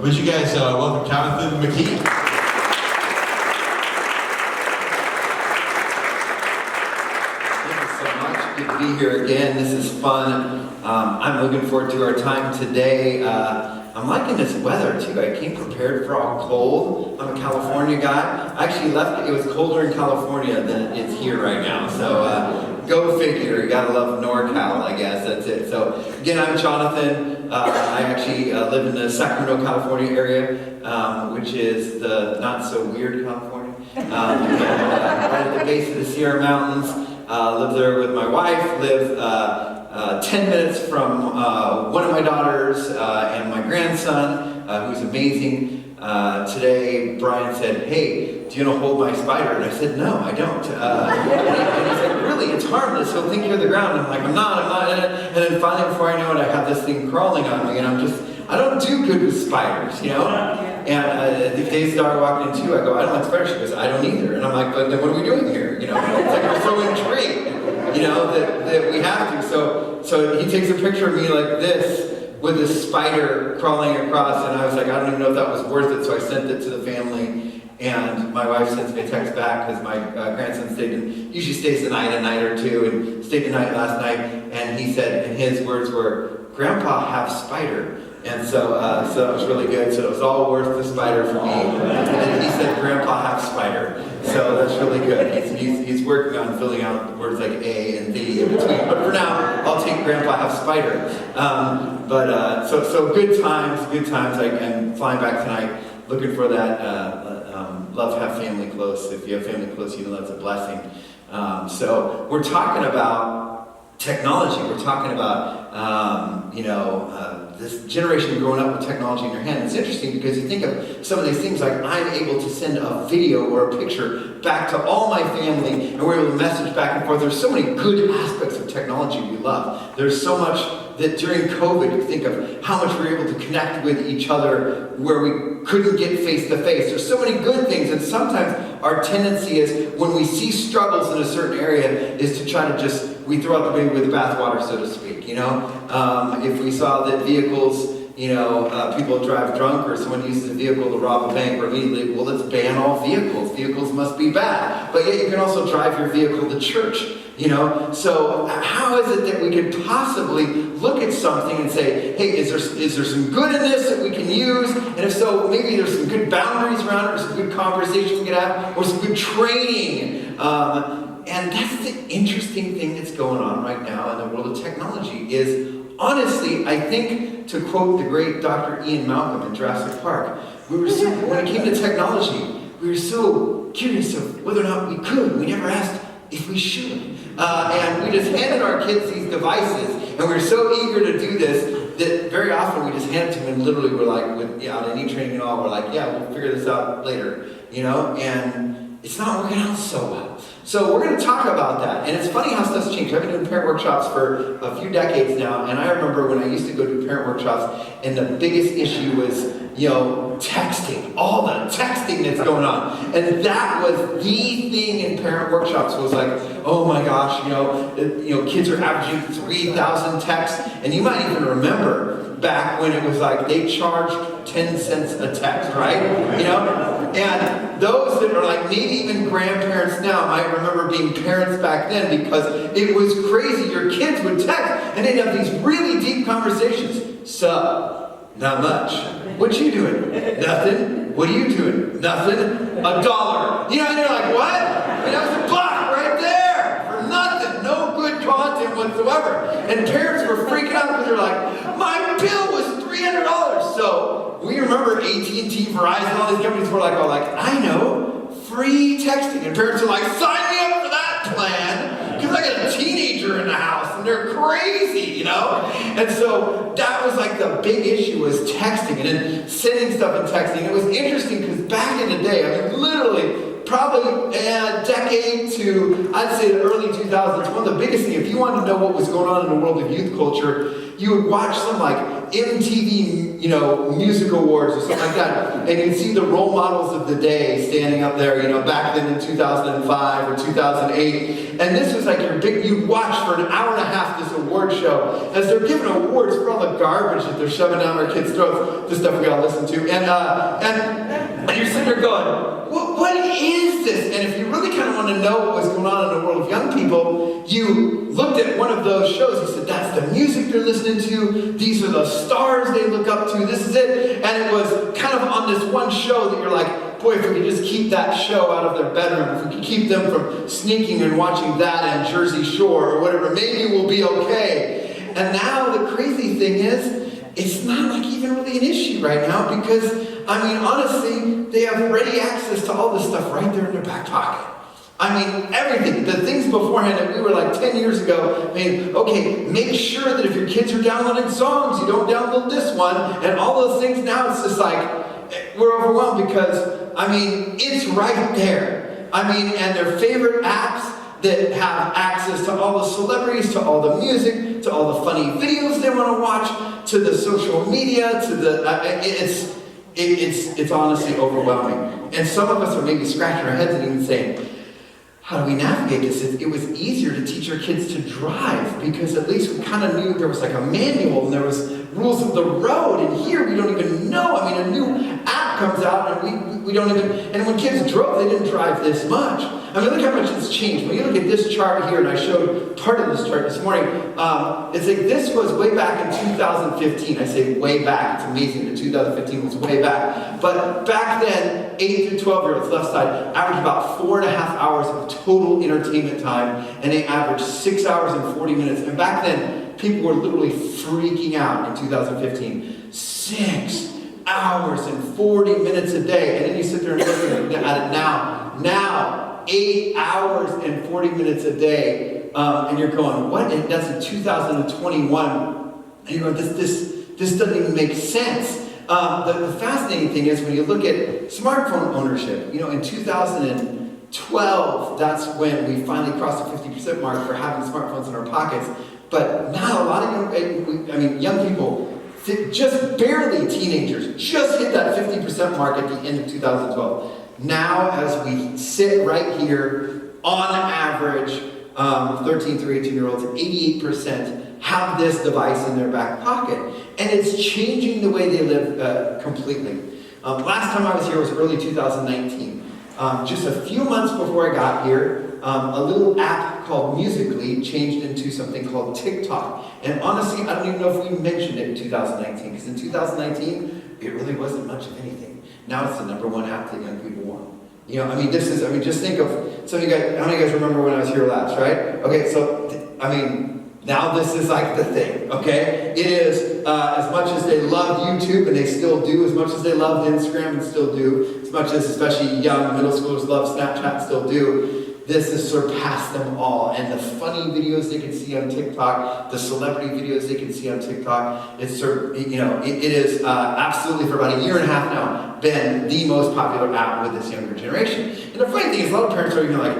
Would you guys welcome Jonathan McKee? Thank you so much. Good to be here again. This is fun. I'm looking forward to our time today. I'm liking this weather too. I came prepared for all cold. I'm a California guy. I actually left, it was colder in California than it is here right now. So go figure. You gotta love NorCal, I guess. That's it. So again, I'm Jonathan. I actually live in the Sacramento, California area, which is the not so weird California. Right at the base of the Sierra Mountains. Live there with my wife. Live 10 minutes from one of my daughters and my grandson, who's amazing. Today, Brian said, "Hey, do you want to hold my spider?" And I said, "No, I don't." And he's like, "Really? It's harmless. He'll think you're on the ground." And I'm like, I'm not. And then finally, before I know it, I have this thing crawling on me, and I don't do good with spiders, you know? And the day started walking into, I go, "I don't like spiders." She goes, "I don't either." And I'm like, "But then what are we doing here?" You know? It's like we're so intrigued, you know, that we have to. So he takes a picture of me like this, with this spider crawling across, and I was like, I don't even know if that was worth it, so I sent it to the family, and my wife sends me a text back, because my grandson usually stays the night, a night or two, and stayed the night last night, and he said, and his words were, "Grandpa, have spider." And so that was really good, so it was all worth the spider for me. And he said, "Grandpa, have spider." So that's really good. He's working on filling out words like A and D in between. But for now, I'll take "Grandpa, have spider." So good times. I'm flying back tonight, looking for that. Love to have family close. If you have family close, you know that's a blessing. So we're talking about technology. We're talking about this generation growing up with technology in their hand. It's interesting because you think of some of these things like I'm able to send a video or a picture back to all my family, and we're able to message back and forth. There's so many good aspects of technology we love. There's so much that during COVID, you think of how much we were able to connect with each other where we couldn't get face to face. There's so many good things, and sometimes our tendency is when we see struggles in a certain area is to try to we throw out the baby with the bathwater, so to speak, you know? If we saw that vehicles, people drive drunk or someone uses a vehicle to rob a bank, we're immediately, well, let's ban all vehicles. Vehicles must be bad. But yet you can also drive your vehicle to church, you know? So how is it that we could possibly look at something and say, hey, is there some good in this that we can use? And if so, maybe there's some good boundaries around it, or some good conversation we could have, or some good training. And that's the interesting thing that's going on right now in the world of technology is, honestly, I think, to quote the great Dr. Ian Malcolm in Jurassic Park, when it came to technology, we were so curious of whether or not we could. We never asked if we should. And we just handed our kids these devices, and we were so eager to do this that very often we just hand it to them and literally we're like, without any training at all, we're like, yeah, we'll figure this out later, you know? And it's not working out so well. So we're going to talk about that. And it's funny how stuff's changed. I've been doing parent workshops for a few decades now, and I remember when I used to go do parent workshops, and the biggest issue was, texting. All the texting that's going on. And that was the thing in parent workshops was like, oh my gosh, kids are averaging 3,000 texts. And you might even remember back when it was like they charged 10 cents a text, right? And those that are like maybe even grandparents now might remember being parents back then because it was crazy. Your kids would text and they'd have these really deep conversations. So, not much. What you doing? Nothing. What are you doing? Nothing. $1. And you're like, what? That was a buck right there for nothing. No good content whatsoever. And parents were freaking out because they're like, my bill was $300. So we remember AT&T, Verizon, all these companies were like, I know, free texting. And parents are like, sign me up for that plan. Because I got a teenager in the house and they're crazy, And so that was like the big issue was texting and then sending stuff and texting. It was interesting because back in the day, literally, probably a decade to, I'd say the early 2000s, one of the biggest things, if you wanted to know what was going on in the world of youth culture, you would watch some like MTV, music awards or something like that, and you'd see the role models of the day standing up there, back then in 2005 or 2008, and this was like your big, you'd watch for an hour and a half this award award show, as they're giving awards for all the garbage that they're shoving down our kids' throats, the stuff we gotta listen to, and you're sitting there going, what is this? And if you really kind of want to know what was going on in the world of young people, you looked at one of those shows, you said, that's the music they're listening to, these are the stars they look up to, this is it. And it was kind of on this one show that you're like, boy, if we could just keep that show out of their bedroom, if we could keep them from sneaking and watching that and Jersey Shore or whatever, maybe we'll be okay. And now the crazy thing is, it's not like even really an issue right now because, I mean, honestly, they have ready access to all this stuff right there in their back pocket. I mean, everything, the things beforehand that we were like 10 years ago, I mean, okay, make sure that if your kids are downloading songs, you don't download this one, and all those things. Now it's just like, we're overwhelmed because, I mean, it's right there. I mean, and their favorite apps that have access to all the celebrities, to all the music, to all the funny videos they want to watch, to the social media, to the, it's honestly overwhelming. And some of us are maybe scratching our heads and even saying, how do we navigate this? It was easier to teach our kids to drive because at least we kind of knew there was like a manual and there was rules of the road, and here we don't even know. I mean, a new app comes out and we don't even, and when kids drove, they didn't drive this much. I mean, look how much it's changed. When you look at this chart here, and I showed part of this chart this morning, it's like this was way back in 2015. I say way back, it's amazing that 2015 was way back. But back then, 8 through 12-year-olds, left side, averaged about 4.5 hours of total entertainment time, and they averaged 6 hours and 40 minutes. And back then, people were literally freaking out in 2015. 6 hours and 40 minutes a day. And then you sit there and look at it now. Now, 8 hours and 40 minutes a day. And you're going, what? And that's in 2021. And you're going, this doesn't even make sense. The fascinating thing is when you look at smartphone ownership, you know, in 2012, that's when we finally crossed the 50% mark for having smartphones in our pockets. But now a lot of young people, just barely teenagers, just hit that 50% mark at the end of 2012. Now, as we sit right here, on average, 13 through 18-year-olds, 88% have this device in their back pocket. And it's changing the way they live completely. Last time I was here was early 2019. Just a few months before I got here, a little app called Musical.ly changed into something called TikTok. And honestly, I don't even know if we mentioned it in 2019, because in 2019, it really wasn't much of anything. Now it's the #1 app that young people want. You know, just think of, some of you guys, how many of you guys remember when I was here last, right? Okay, so, now this is like the thing, okay? It is, as much as they love YouTube, and they still do, as much as they loved Instagram and still do, as much as especially young middle schoolers love Snapchat and still do, this has surpassed them all. And the funny videos they can see on TikTok, the celebrity videos they can see on TikTok, it is absolutely for about a year and a half now been the most popular app with this younger generation. And the funny thing is a lot of parents are even like,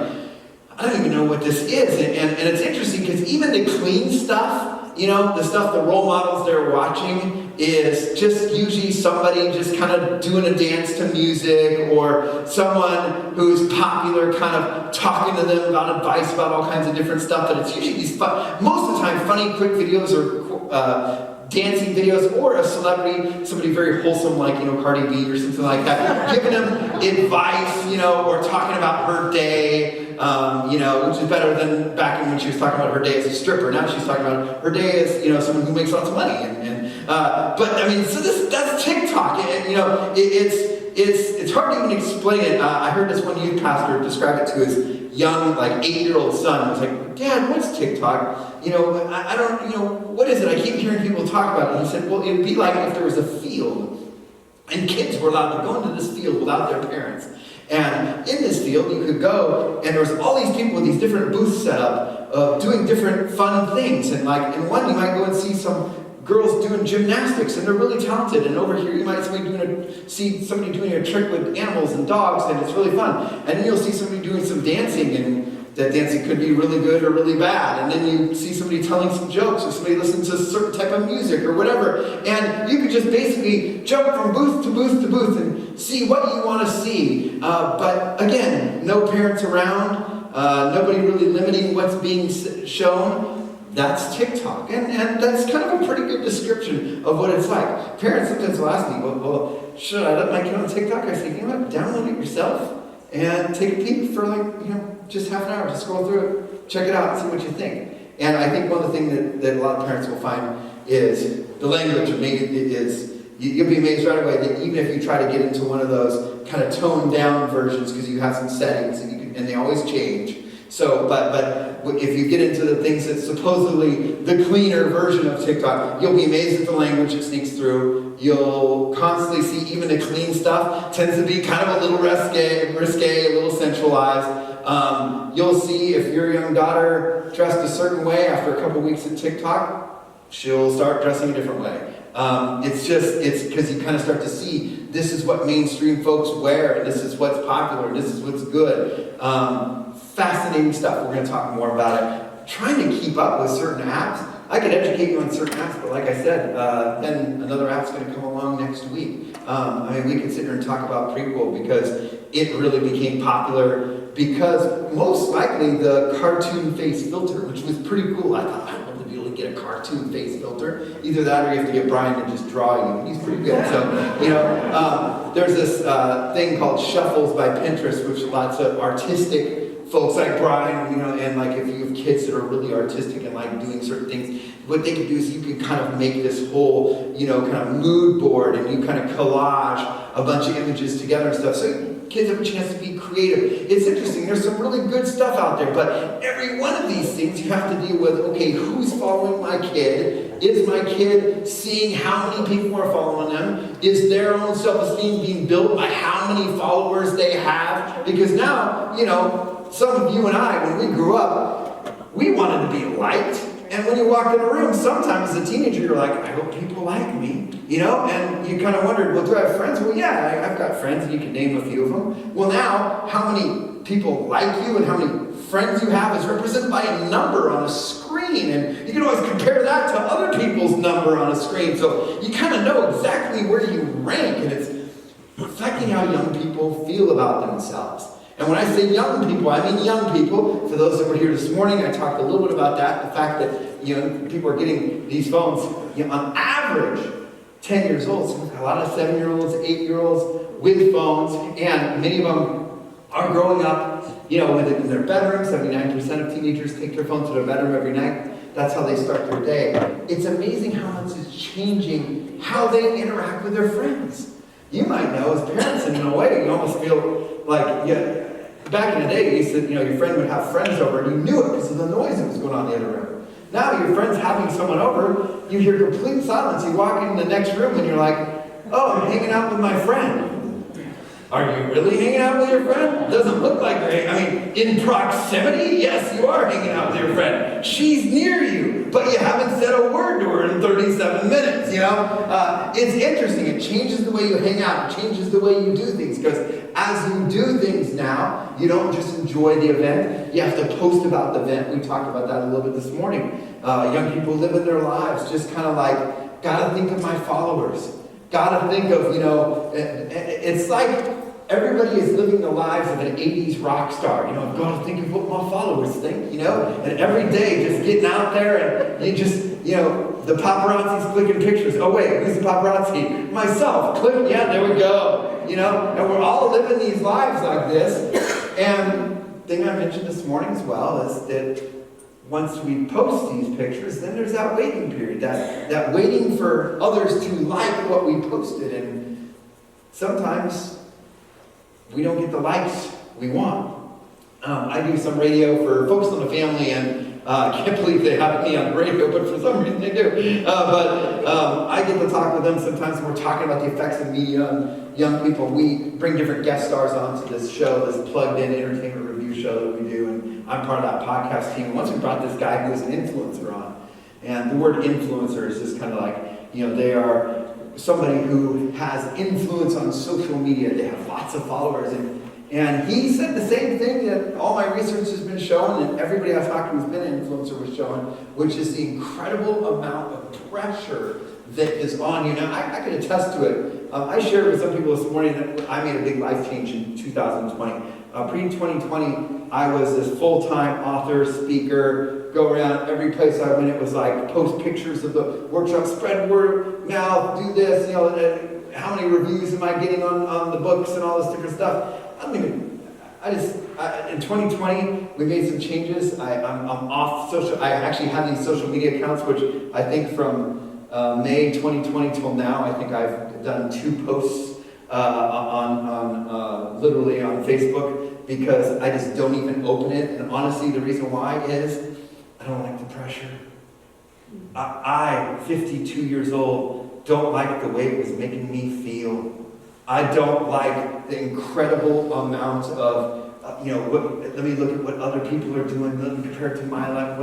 I don't even know what this is. And it's interesting because even the clean stuff, the stuff, the role models they're watching is just usually somebody just kind of doing a dance to music, or someone who's popular kind of talking to them about advice about all kinds of different stuff. But it's usually these most of the time funny, quick videos or dancing videos, or a celebrity, somebody very wholesome like, Cardi B or something like that, giving them advice, or talking about her day, which is better than back when she was talking about her day as a stripper. Now she's talking about her day as, someone who makes lots of money. So that's TikTok. It's hard to even explain it. I heard this one youth pastor describe it to his young, 8-year-old son. He was like, Dad, what's TikTok? I don't, what is it? I keep hearing people talk about it. And he said, well, it'd be like if there was a field and kids were allowed to go into this field without their parents. And in this field, you could go, and there was all these people with these different booths set up, doing different fun things. And in one, you might go and see some girls doing gymnastics, and they're really talented. And over here, you might see somebody doing a trick with animals and dogs, and it's really fun. And then you'll see somebody doing some dancing, and that dancing could be really good or really bad. And then you see somebody telling some jokes, or somebody listening to a certain type of music or whatever. And you could just basically jump from booth to booth to booth and see what you want to see. But again, no parents around, nobody really limiting what's being shown. That's TikTok. And that's kind of a pretty good description of what it's like. Parents sometimes will ask me, well, should I let my kid on TikTok? I say, you know what, download it yourself and take a peek for just half an hour. Just scroll through it, check it out, and see what you think. And I think one of the things that a lot of parents will find is the language you'll be amazed right away that even if you try to get into one of those kind of toned down versions, because you have some settings and they always change. So, but if you get into the things that's supposedly the cleaner version of TikTok, you'll be amazed at the language it sneaks through. You'll constantly see even the clean stuff tends to be kind of a little risque, a little sensualized. You'll see if your young daughter dressed a certain way after a couple weeks at TikTok, she'll start dressing a different way. It's because you kind of start to see this is what mainstream folks wear, and this is what's popular, and this is what's good. Fascinating stuff. We're going to talk more about it. Trying to keep up with certain apps. I could educate you on certain apps, but like I said, then another app's going to come along next week. We could sit here and talk about Prequel because it really became popular because most likely the cartoon face filter, which was pretty cool. I thought, I'd love to be able to get a cartoon face filter. Either that or you have to get Brian to just draw you. He's pretty good. So, there's this thing called Shuffles by Pinterest, which lots of artistic folks like Brian, and like if you have kids that are really artistic and like doing certain things, what they can do is you can kind of make this whole, kind of mood board, and you kind of collage a bunch of images together and stuff. So kids have a chance to be creative. It's interesting. There's some really good stuff out there, but every one of these things you have to deal with, okay, who's following my kid? Is my kid seeing how many people are following them? Is their own self-esteem being built by how many followers they have? Because now, some of you and I, when we grew up, we wanted to be liked. And when you walk in a room, sometimes as a teenager, you're like, I hope people like me. And you kind of wondered, well, do I have friends? Well, yeah, I've got friends, and you can name a few of them. Well, now, how many people like you and how many friends you have is represented by a number on a screen. And you can always compare that to other people's number on a screen. So you kind of know exactly where you rank. And it's affecting how young people feel about themselves. And when I say young people, I mean young people. For those that were here this morning, I talked a little bit about that. The fact that people are getting these phones on average 10 years old. So we've got a lot of 7-year-olds, 8-year-olds with phones, and many of them are growing up, with it in their bedroom. 79% of teenagers take their phone to their bedroom every night. That's how they start their day. It's amazing how much is changing how they interact with their friends. You might know as parents, and in a way, you almost feel like, back in the day, you said, your friend would have friends over, and you knew it because of the noise that was going on in the other room. Now your friend's having someone over, you hear complete silence. You walk in the next room, and you're like, oh, I'm hanging out with my friend. Are you really hanging out with your friend? Doesn't look like you're in proximity. Yes, you are hanging out with your friend. She's near you, but you haven't said a word to her in 37 minutes, It's interesting. It changes the way you hang out. It changes the way you do things, because as you do things now, you don't just enjoy the event. You have to post about the event. We talked about that a little bit this morning. Young people living their lives just kind of like, gotta think of my followers. Gotta think of, it's like everybody is living the lives of an 80s rock star. I've got to think of what my followers think, and every day just getting out there and you just, the paparazzi's clicking pictures. Oh wait, who's the paparazzi? Myself. Click, yeah, there we go. And we're all living these lives like this. And the thing I mentioned this morning as well is that once we post these pictures, then there's that waiting period, that waiting for others to like what we posted. And sometimes we don't get the likes we want. I do some radio for Focus on the Family, and I can't believe they have me on the radio, but for some reason they do. I get to talk with them sometimes when we're talking about the effects of media on young people. We bring different guest stars onto this show, this plugged-in entertainment review show that we do, and I'm part of that podcast team. And once we brought this guy who is an influencer on, and the word influencer is just kind of like, they are somebody who has influence on social media. They have lots of followers, and he said the same thing that all my research has been showing, and everybody I've talked to who's been an influencer was showing, which is the incredible amount of pressure that is on you. Now, I can attest to it. I shared with some people this morning that I made a big life change in 2020. Pre-2020, I was this full-time author, speaker, go around every place I went. It was like post pictures of the workshop, spread word of mouth, do this, how many reviews am I getting on the books and all this different stuff. In 2020, we made some changes. I'm off social. I actually have these social media accounts, which I think from May 2020 till now, I think I've done 2 posts literally on Facebook, because I just don't even open it. And honestly, the reason why is I don't like the pressure. I 52 years old, don't like the way it was making me feel. I don't like the incredible amount of, let me look at what other people are doing, let me compare it to my life.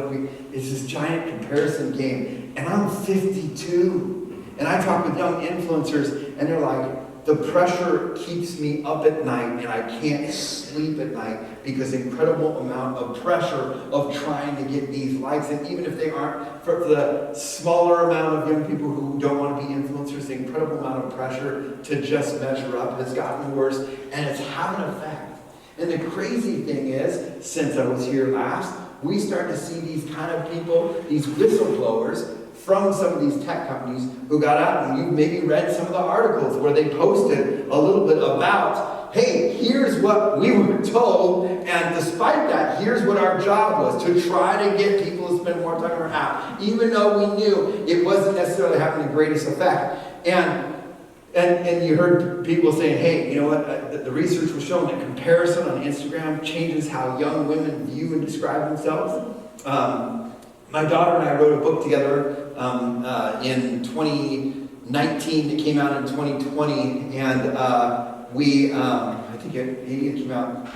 It's this giant comparison game. And I'm 52. And I talk with young influencers, and they're like, the pressure keeps me up at night, and I can't sleep at night because incredible amount of pressure of trying to get these likes. And even if they aren't, for the smaller amount of young people who don't want to be influencers, the incredible amount of pressure to just measure up has gotten worse, and it's having an effect. And the crazy thing is, since I was here last, we start to see these kind of people, these whistleblowers, from some of these tech companies who got out, and you maybe read some of the articles where they posted a little bit about, hey, here's what we were told, and despite that, here's what our job was, to try to get people to spend more time on our app, even though we knew it wasn't necessarily having the greatest effect. And you heard people saying, hey, you know what, the research was showing that comparison on Instagram changes how young women view and describe themselves. My daughter and I wrote a book together in 2019. It came out in 2020, and I think it came out,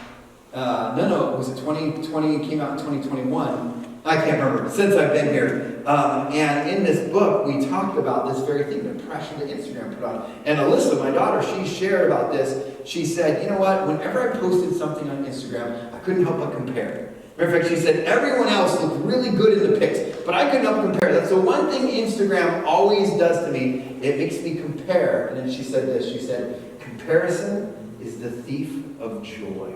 was it 2020? It came out in 2021. I can't remember, since I've been here. And in this book, we talked about this very thing, the pressure that Instagram put on. And Alyssa, my daughter, she shared about this. She said, you know what, whenever I posted something on Instagram, I couldn't help but compare. Matter of fact, she said, everyone else looked really good in the pics, but I couldn't help but compare. That's the one thing Instagram always does to me. It makes me compare. And then she said this. She said, comparison is the thief of joy.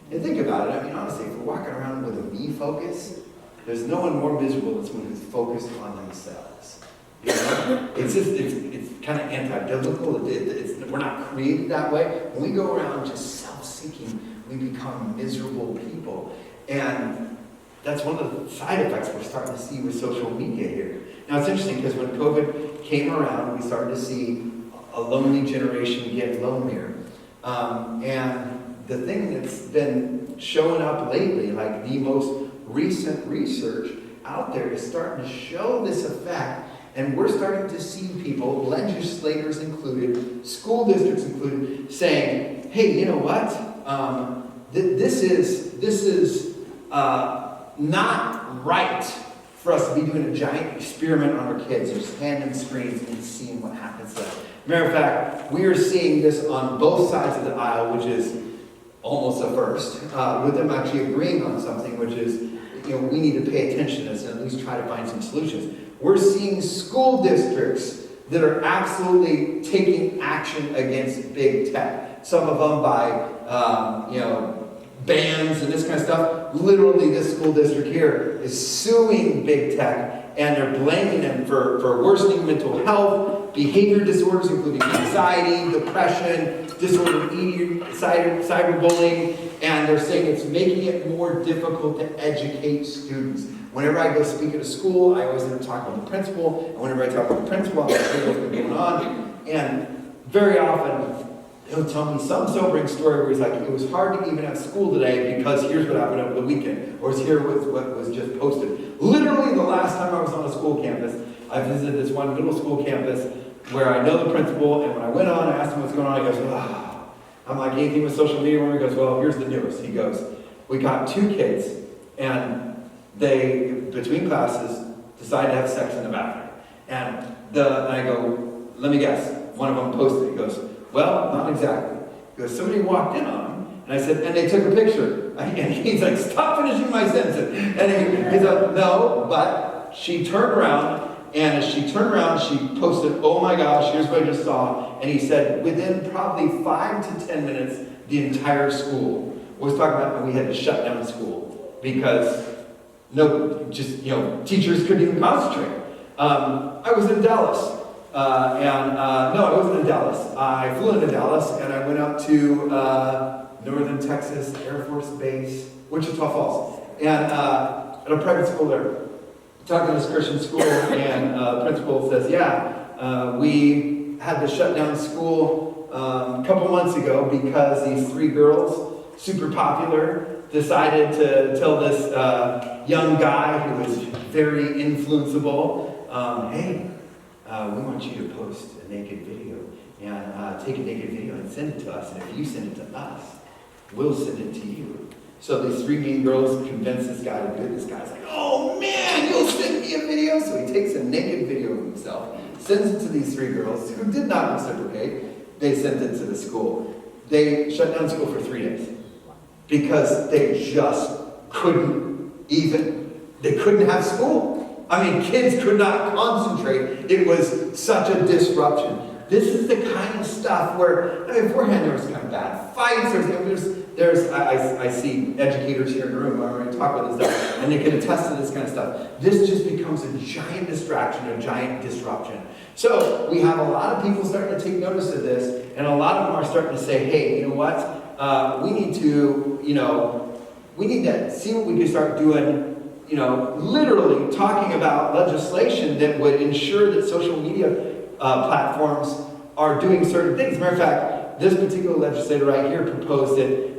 And think about it. I mean, honestly, if we're walking around with a me focus, there's no one more miserable than someone who's focused on themselves. You know? It's kind of anti-biblical. We're not created that way. When we go around just self-seeking, we become miserable people. And that's one of the side effects we're starting to see with social media here. Now, it's interesting because when COVID came around, we started to see a lonely generation get lonelier. And the thing that's been showing up lately, like the most recent research out there, is starting to show this effect. And we're starting to see people, legislators included, school districts included, saying, hey, you know what? This is not right for us to be doing a giant experiment on our kids, just handing screens and seeing what happens there. Matter of fact, we are seeing this on both sides of the aisle, which is almost a first, with them actually agreeing on something, which is, we need to pay attention to this and at least try to find some solutions. We're seeing school districts that are absolutely taking action against big tech. Some of them by, bans and this kind of stuff. Literally, this school district here is suing big tech, and they're blaming them for worsening mental health, behavior disorders, including anxiety, depression, disordered eating, cyberbullying, and they're saying it's making it more difficult to educate students. Whenever I go speak at a school, I always end up talking with the principal, and whenever I talk with the principal, I'm like, hey, what's been going on? And very often, he'll tell me some sobering story where he's like, it was hard to even have school today because here's what happened over the weekend, or here was what was just posted. Literally, the last time I was on a school campus, I visited this one middle school campus where I know the principal, and when I went on, I asked him what's going on. He goes, I'm like, anything with social media? He goes, well, here's the newest. He goes, we got 2 kids, and they, between classes, decided to have sex in the bathroom. And I go, let me guess. One of them posted. He goes, well, not exactly. He goes, somebody walked in on him, and I said, and they took a picture. And he's like, stop finishing my sentence. And he's like, no, but she turned around, And as she turned around, she posted, "Oh my gosh, here's what I just saw." And he said, within probably 5 to 10 minutes, the entire school was talking about how we had to shut down school because teachers couldn't even concentrate. I was in Dallas. No, I wasn't in Dallas. I flew into Dallas and I went up to Northern Texas Air Force Base, Wichita Falls, and at a private school there. Talking to this Christian school, and the principal says, we had to shut down school a couple months ago because these 3 girls, super popular, decided to tell this young guy who was very influenceable, hey, we want you to post a naked video and take a naked video and send it to us, and if you send it to us, we'll send it to you. So these 3 mean girls convince this guy to do it. This guy's like, "Oh man, you'll send me a video?" So he takes a naked video of himself, sends it to these 3 girls who did not reciprocate. They sent it to the school. They shut down school for 3 days because they just they couldn't have school. I mean, kids could not concentrate. It was such a disruption. This is the kind of stuff where, beforehand there was kind of bad fights. I see educators here in the room. I'm going to talk about this stuff, and they can attest to this kind of stuff. This just becomes a giant distraction, a giant disruption. So we have a lot of people starting to take notice of this, and a lot of them are starting to say, "Hey, you know what? We need to see what we can start doing." Literally talking about legislation that would ensure that social media platforms are doing certain things. As a matter of fact, this particular legislator right here proposed that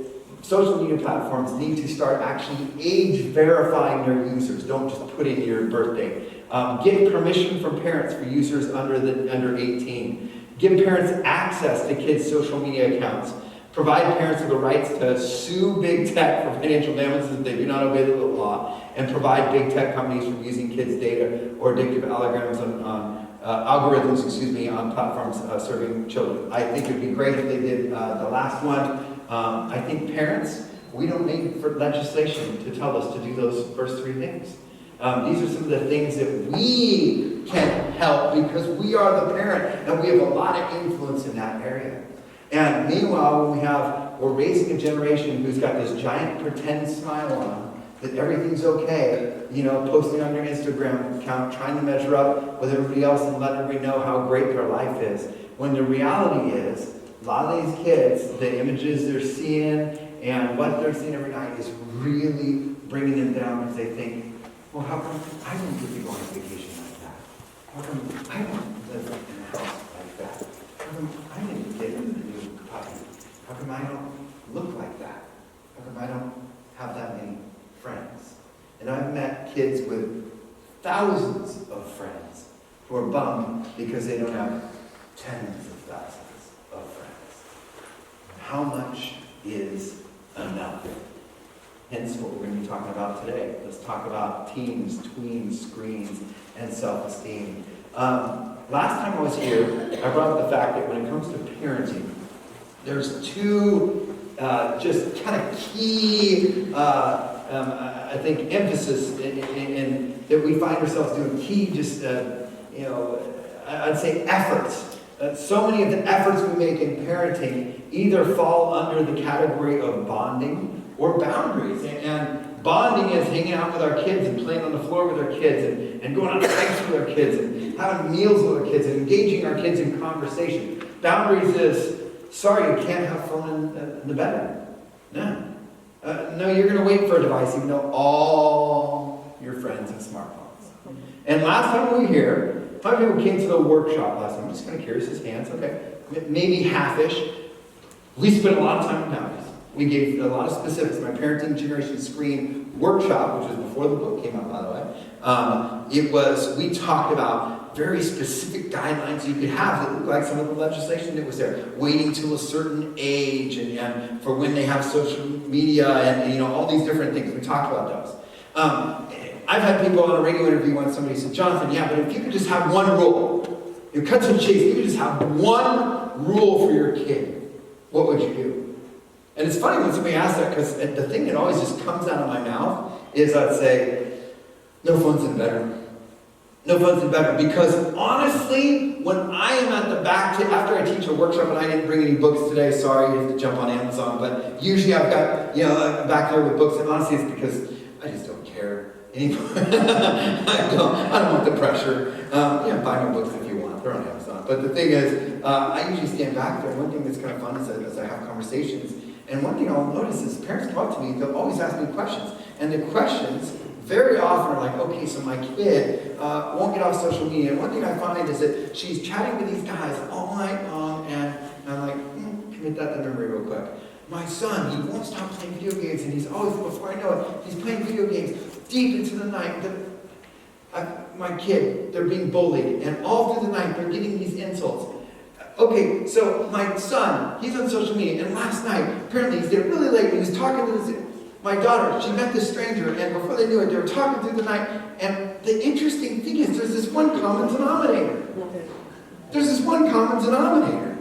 social media platforms need to start actually age verifying their users. Don't just put in your birthday. Get permission from parents for users under 18. Give parents access to kids' social media accounts. Provide parents with the rights to sue big tech for financial damages if they do not obey the law, and provide big tech companies from using kids' data or addictive algorithms on platforms serving children. I think it would be great if they did the last one. I think parents, we don't need for legislation to tell us to do those first 3 things. These are some of the things that we can help because we are the parent and we have a lot of influence in that area. And meanwhile, we're raising a generation who's got this giant pretend smile on, that everything's okay, posting on your Instagram account, trying to measure up with everybody else and letting everybody know how great their life is. When the reality is, a lot of these kids, the images they're seeing and what they're seeing every night is really bringing them down because they think, well, how come I don't get to go on vacation like that? How come I don't live in a house like that? How come I didn't get into the new puppy? How come I don't look like that? How come I don't have that many friends? And I've met kids with thousands of friends who are bummed because they don't have tens of thousands of friends. How much is enough? Hence what we're going to be talking about today. Let's talk about teens, tweens, screens, and self-esteem. Last time I was here, I brought up the fact that when it comes to parenting, there's 2 just kind of key, I think, emphasis in that we find ourselves doing key, I'd say efforts. So many of the efforts we make in parenting either fall under the category of bonding or boundaries. And bonding is hanging out with our kids and playing on the floor with our kids and going on hikes with our kids and having meals with our kids and engaging our kids in conversation. Boundaries is, sorry, you can't have phone in the bedroom. No. No, you're going to wait for a device even though all your friends have smartphones. And last time we were here, how many people came to the workshop last time? I'm just kind of curious, his hands, okay. Maybe half-ish. We spent a lot of time on boundaries. We gave a lot of specifics. My Parenting Generation Screen workshop, which was before the book came out, by the way, we talked about very specific guidelines you could have that looked like some of the legislation that was there. Waiting till a certain age and for when they have social media and all these different things. We talked about those. I've had people on a radio interview once, somebody said, "Jonathan, yeah, but if you could just have one rule, you cut to the chase, if you could just have one rule for your kid, what would you do?" And it's funny when somebody asks that because the thing that always just comes out of my mouth is I'd say, "No phones in the bedroom. No fun's better, because honestly, when I am at the back, after I teach a workshop, and I didn't bring any books today, sorry, you have to jump on Amazon, but usually I've got, I'm back there with books, and honestly it's because I just don't care anymore. I don't want the pressure. Buy my books if you want, they're on Amazon. But the thing is, I usually stand back there, and one thing that's kind of fun is that as I have conversations, and one thing I'll notice is parents come up to me, they'll always ask me questions, and the questions very often are like, okay, so my kid won't get off social media. And one thing I find is that she's chatting with these guys all night long, and I'm like, commit that to memory real quick. My son, he won't stop playing video games, and he's always, before I know it, he's playing video games deep into the night. My kid, they're being bullied, and all through the night, they're getting these insults. Okay, so my son, he's on social media, and last night, apparently he's getting really late, and he was talking to this. My daughter, she met this stranger, and before they knew it, they were talking through the night. And the interesting thing is, there's this one common denominator. There's this one common denominator.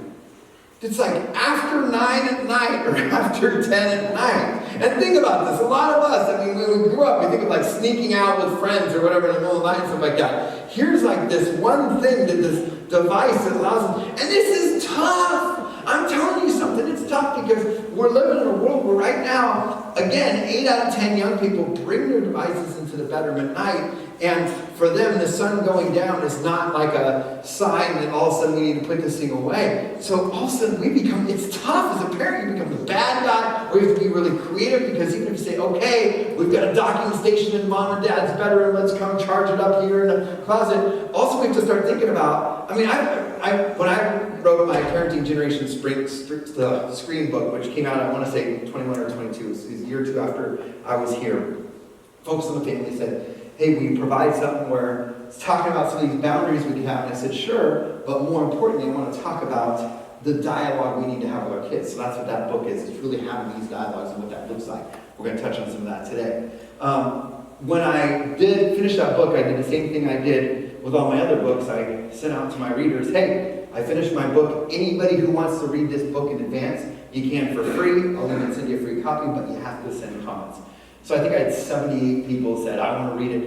It's like after 9 at night or after 10 at night. And think about this, a lot of us, when we grew up, we think of like sneaking out with friends or whatever in the middle of the night and stuff like that. Here's like this one thing that this device that allows us, and this is tough. I'm telling you something, it's tough because we're living in a world where right now, again, 8 out of 10 young people bring their devices into the bedroom at night, and for them, the sun going down is not like a sign that all of a sudden we need to put this thing away. So all of a sudden it's tough as a parent, you become the bad guy, or you have to be really creative, because even if you say, okay, we've got a docking station in mom and dad's bedroom, let's come charge it up here in the closet. Also, we have to start thinking about, when I wrote my Parenting Generation Screen book, which came out, I want to say 21 or 22, it was a year or two after I was here. Focus on the Family said, hey, we provide something where it's talking about some of these boundaries we can have. And I said, sure, but more importantly, I want to talk about the dialogue we need to have with our kids. So that's what that book is. It's really having these dialogues and what that looks like. We're going to touch on some of that today. When I did finish that book, I did the same thing I did with all my other books. I sent out to my readers, hey, I finished my book. Anybody who wants to read this book in advance, you can for free. I'll even send you a free copy, but you have to send comments. So I think I had 78 people said, I want to read it,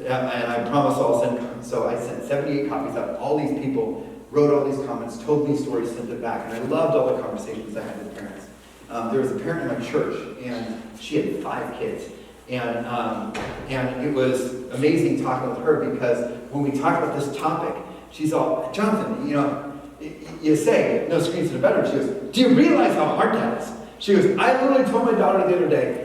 and I promise I'll send comments. So I sent 78 copies out. All these people wrote all these comments, told me stories, sent it back, and I loved all the conversations I had with parents. There was a parent in my church, and she had 5 kids. And it was amazing talking with her, because when we talked about this topic, she's all, Jonathan, you say, no screens in the bedroom. She goes, do you realize how hard that is? She goes, I literally told my daughter the other day,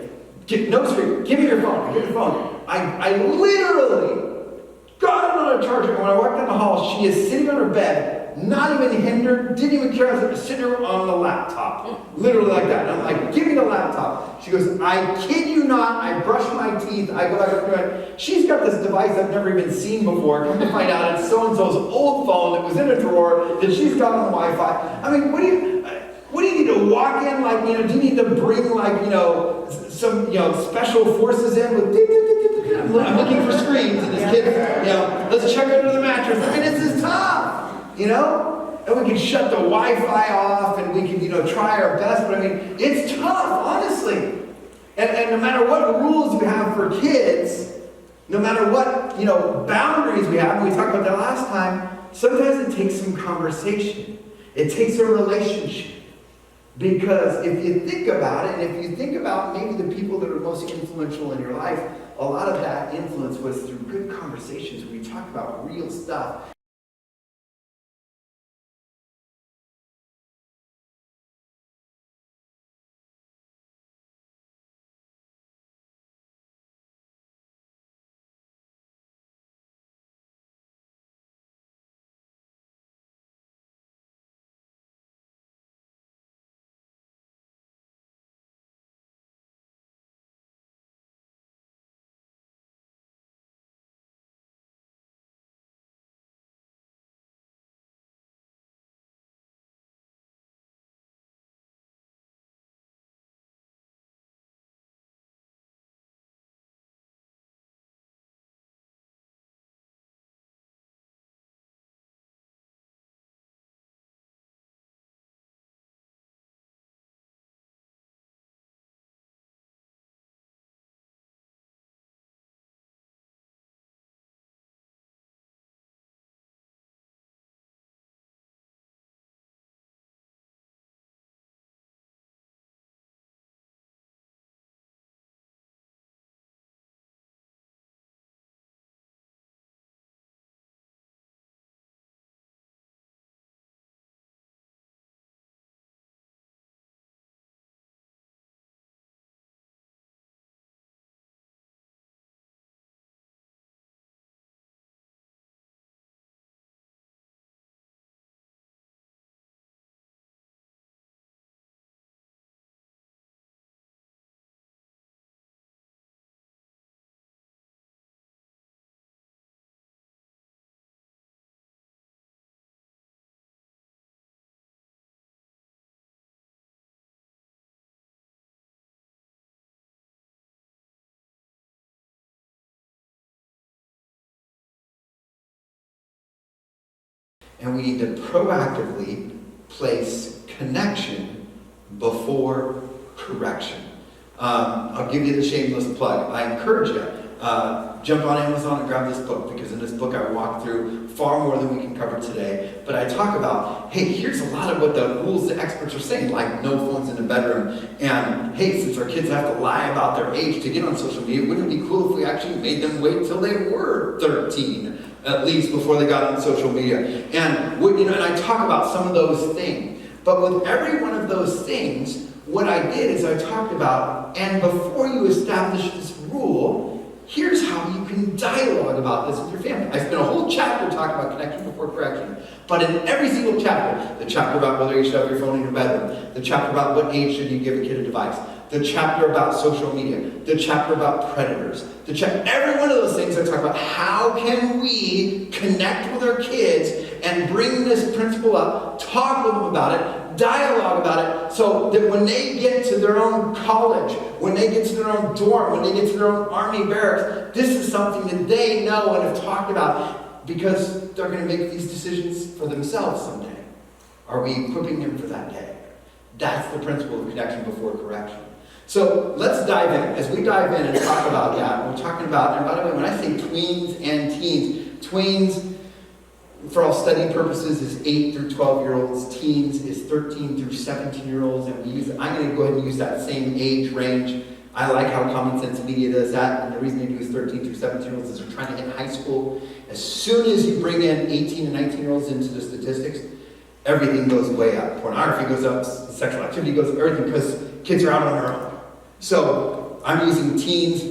no screen, give me your phone, give me your phone. I literally got it on a charger, and when I walked down the hall, she is sitting on her bed, not even hindered, didn't even care, I was sitting on the laptop. Literally like that. And I'm like, give me the laptop. She goes, I kid you not, I brush my teeth, I go back to it. She's got this device I've never even seen before. Come to find out it's so-and-so's old phone that was in a drawer that she's got on Wi-Fi. What do you need to walk in, do you need to bring, some, special forces in with, I'm looking for screens, and this kid, let's check under the mattress. This is tough, And we can shut the Wi-Fi off, and we can, try our best, but it's tough, honestly. And no matter what rules we have for kids, no matter what, boundaries we have, and we talked about that last time, sometimes it takes some conversation. It takes a relationship. Because if you think about it, and if you think about maybe the people that are most influential in your life, a lot of that influence was through good conversations where we talk about real stuff. And we need to proactively place connection before correction. I'll give you the shameless plug. I encourage you, jump on Amazon and grab this book, because in this book I walk through far more than we can cover today. But I talk about, hey, here's a lot of what the rules the experts are saying, like no phones in the bedroom. And hey, since our kids have to lie about their age to get on social media, wouldn't it be cool if we actually made them wait till they were 13, at least, before they got on social media? And and I talk about some of those things. But with every one of those things, what I did is I talked about, and before you establish this rule, here's how you can dialogue about this with your family. I spent a whole chapter talking about connection before correction. But in every single chapter, the chapter about whether you should have your phone in your bedroom, the chapter about what age should you give a kid a device, the chapter about social media, the chapter about predators, every one of those things I talk about, how can we connect with our kids and bring this principle up, talk with them about it, dialogue about it, so that when they get to their own college, when they get to their own dorm, when they get to their own army barracks, this is something that they know and have talked about, because they're going to make these decisions for themselves someday. Are we equipping them for that day? That's the principle of connection before correction. So let's dive in. As we dive in and talk about that, we're talking about, and by the way, when I say tweens and teens, tweens, for all study purposes, is 8 through 12-year-olds. Teens is 13 through 17-year-olds. And I'm going to go ahead and use that same age range. I like how Common Sense Media does that. And the reason they do is 13 through 17-year-olds is they're trying to hit high school. As soon as you bring in 18 and 19-year-olds into the statistics, everything goes way up. Pornography goes up, sexual activity goes up, everything, because kids are out on their own. So I'm using teens,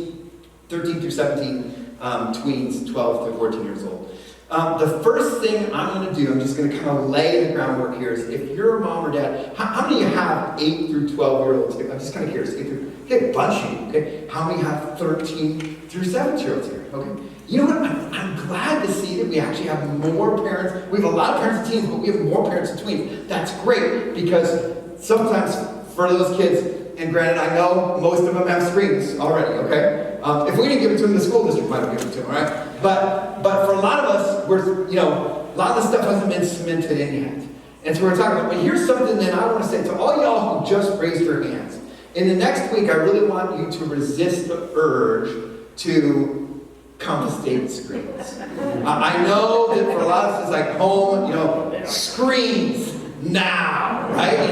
13 through 17, tweens, 12 to 14 years old. The first thing I'm going to do, I'm just going to kind of lay the groundwork here, is if you're a mom or dad, how many of you have 8 through 12-year-olds here? I'm just kind of curious. Okay, a bunch of you, okay? How many have 13 through 17-year-olds here? Okay. You know what? I'm glad to see that we actually have more parents. We have a lot of parents of teens, but we have more parents of tweens. That's great, because sometimes for those kids, and granted, I know most of them have screens already, okay? If we didn't give it to them, the school district might have given it to them, all right? But for a lot of us, a lot of the stuff hasn't been cemented in yet. And so we're talking about, but here's something that I want to say to all y'all who just raised your hands. In the next week, I really want you to resist the urge to confiscate screens. I know that for a lot of us, it's like home, screens now, right?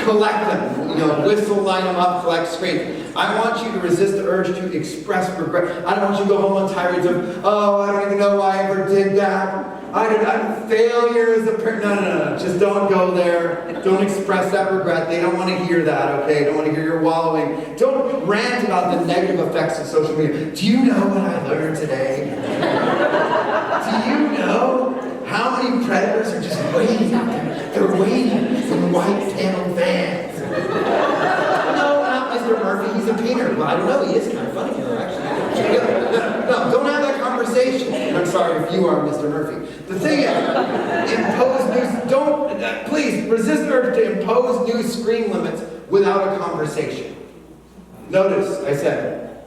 Collect them, whistle, line them up, collect screens. I want you to resist the urge to express regret. I don't want you to go home on tirades of, oh, I don't even know why I ever did that. I'm failure as a parent. No. Just don't go there. Don't express that regret. They don't want to hear that, okay? They don't want to hear your wallowing. Don't rant about the negative effects of social media. Do you know what I learned today? Do you know how many predators are just waiting out there? They're waiting for the white panel vans. No, not Mr. Murphy. He's a painter. Well, I don't know. He is kind of funny, actually. No, don't have that conversation. I'm sorry if you are Mr. Murphy. The thing is, please resist the urge to impose new screen limits without a conversation. Notice, I said,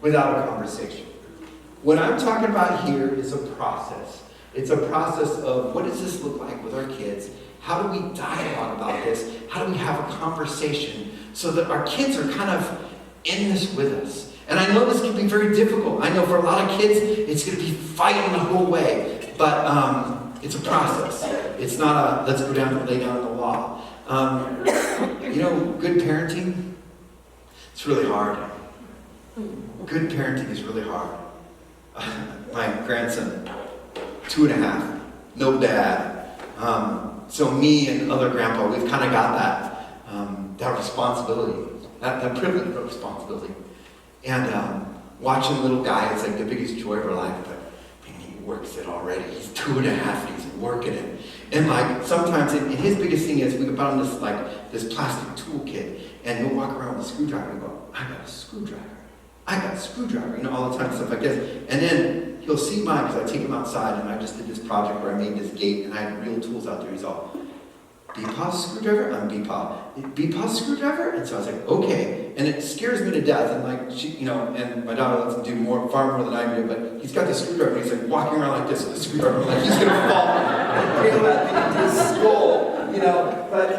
without a conversation. What I'm talking about here is a process. It's a process of, what does this look like with our kids? How do we dialogue about this? How do we have a conversation so that our kids are kind of in this with us? And I know this can be very difficult. I know for a lot of kids, it's going to be fighting the whole way. But it's a process. It's not a, let's go down and lay down the law. Good parenting, it's really hard. Good parenting is really hard. My grandson, 2.5, no dad. So me and other grandpa, we've kind of got that responsibility, that privilege of responsibility. And watching little guy is like the biggest joy of our life, but man, he works it already. He's 2.5 and he's working it. And like sometimes, and his biggest thing is we bought him this plastic toolkit, and he'll walk around with a screwdriver and go, I got a screwdriver, all the time, stuff like this. And then he'll see mine because I take him outside, and I just did this project where I made this gate, and I had real tools out there. He's all, BPA's screwdriver? I'm BPA. BPA's screwdriver? And so I was like, okay. And it scares me to death. And like, and my daughter lets him do far more than I do, but he's got the screwdriver and he's like walking around like this with the screwdriver. Like he's going to fall. His skull, But,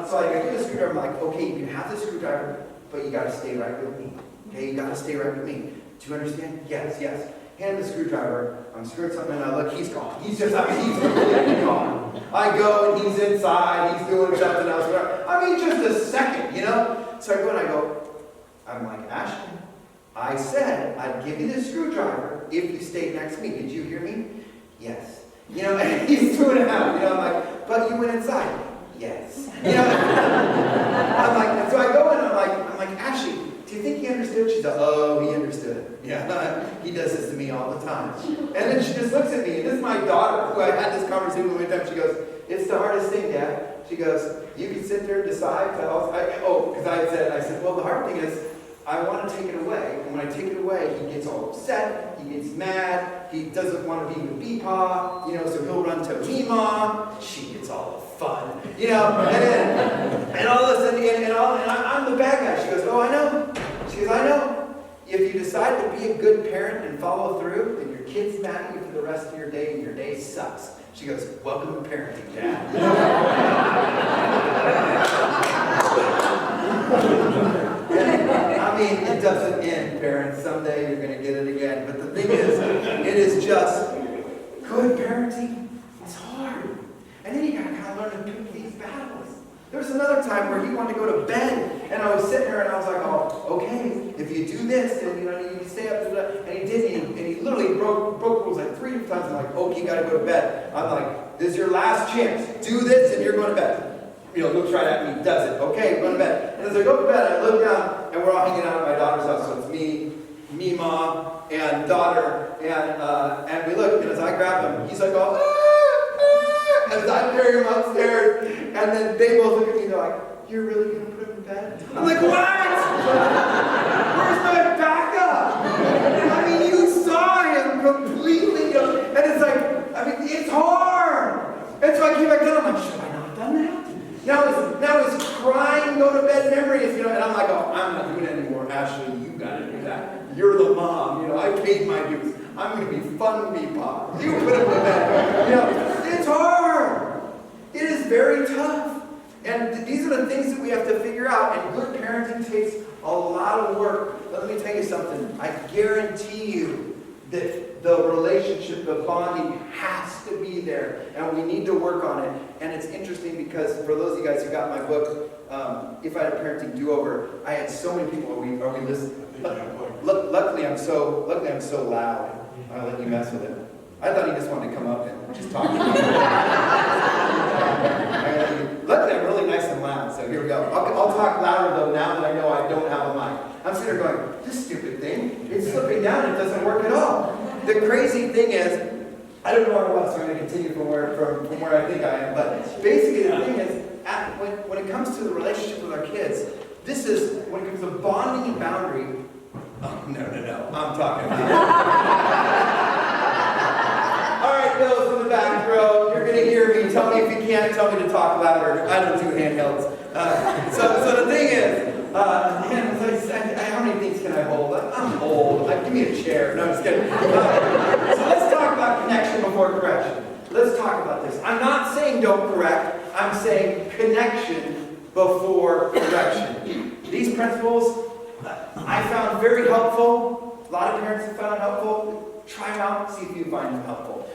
so I get the screwdriver. I'm like, okay, you can have the screwdriver, but you got to stay right with me. Okay, you got to stay right with me. Do you understand? Yes. Hand the screwdriver. I'm screwing something and I look, he's gone. He's completely gone. I go and he's inside, he's doing something else. Just a second, So I go and I'm like, Ashton, I said I'd give you the screwdriver if you stayed next to me. Did you hear me? Yes. And he's doing it out. I'm like, but you went inside. Yes. I'm like, so I go and I'm like, Ashley, do you think he understood? She's like, oh, he understood. Yeah, he does this to me all the time. And then she just looks at me, and this is my daughter, who I had this conversation with one time. She goes, it's the hardest thing, Dad. She goes, you can sit there and decide. Because I said, well, the hard thing is, I want to take it away. And when I take it away, he gets all upset, he gets mad, he doesn't want to be with Beepaw, so he'll run to Meemaw. She gets all the fun, and all of a sudden, and I'm the bad guy. She goes, oh, I know. She goes, I know. If you decide to be a good parent and follow through, then your kid's mad at you for the rest of your day, and your day sucks. She goes, welcome to parenting, Dad. It doesn't end, parents. Someday you're going to get it again. But the thing is, it is just good parenting. It's hard. And then you got to kind of learn to pick these battles. There was another time where he wanted to go to bed, and I was sitting there, and I was like, oh, okay, if you do this, then you can stay up. And he did, and he literally broke rules like 3 different times. I'm like, okay, you got to go to bed. I'm like, this is your last chance. Do this, and you're going to bed. Looks right at me, does it. Okay, go to bed. And as I go to bed, I look down, and we're all hanging out at my daughter's house. So it's me, Mom, and daughter, and we look, and as I grab him, he's like, as I carry him upstairs, and then they both look at me, they're like, you're really going to put him in bed? I'm like, what? Where's my backup? You saw him completely, and it's like, it's hard. And so I came back down, I'm like, should I not have done that? Now it's crying, go to bed memories, and I'm like, oh, I'm not doing it anymore. Ashley, you got to do that. You're the mom, I paid my dues. I'm going to be fun, Beepaw. You put him to bed. It's hard. It is very tough. And these are the things that we have to figure out. And good parenting takes a lot of work. Let me tell you something. I guarantee you that the relationship, the bonding has to be there. And we need to work on it. And it's interesting because for those of you guys who got my book, If I Had a Parenting Do-Over, I had so many people. Are we listening? Luckily, I'm so loud. I'll let you mess with it. I thought he just wanted to come up and just talk to me. Luckily, I'm really nice and loud, so here we go. I'll talk louder, though, now that I know I don't have a mic. I'm sitting there going, this stupid thing, it's slipping down, it doesn't work at all. The crazy thing is, I don't know where I was, so I'm going to continue from where I think I am, but basically the thing is, when it comes to the relationship with our kids, this is, when it comes to bonding and boundary, oh, no, I'm talking about all right, Bill, from the back row, you're going to hear me. Tell me if you can't. Tell me to talk louder. I don't do handhelds. So the thing is, how many things can I hold? I'm old. Give me a chair. No, I'm just kidding. So let's talk about connection before correction. Let's talk about this. I'm not saying don't correct. I'm saying connection before correction. These principles I found very helpful. A lot of parents have found helpful. Try them out, see if you find them helpful.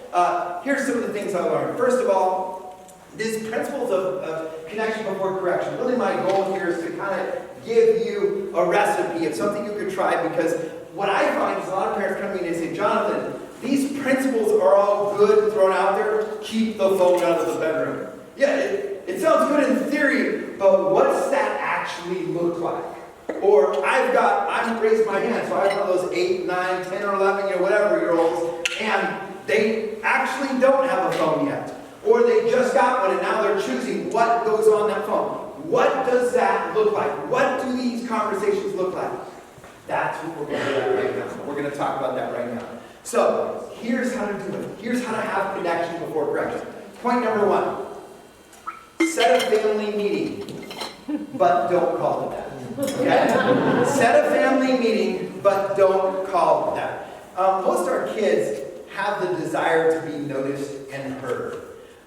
Here's some of the things I learned. First of all, these principles of connection before correction. Really my goal here is to kind of give you a recipe of something you could try, because what I find is a lot of parents come to me and they say, Jonathan, these principles are all good thrown out there. Keep the phone out of the bedroom. Yeah, it sounds good in theory, but what's that actually look like? Or I've raised my hand, so I have one of those 8, 9, 10, or 11, whatever-year-olds, and they actually don't have a phone yet. Or they just got one, and now they're choosing what goes on that phone. What does that look like? What do these conversations look like? That's what we're going to do right now. We're going to talk about that right now. So, here's how to do it. Here's how to have connection before correction. Point number 1. set a family meeting, but don't call it that. Okay? Set a family meeting, but don't call it that. Most of our kids have the desire to be noticed and heard.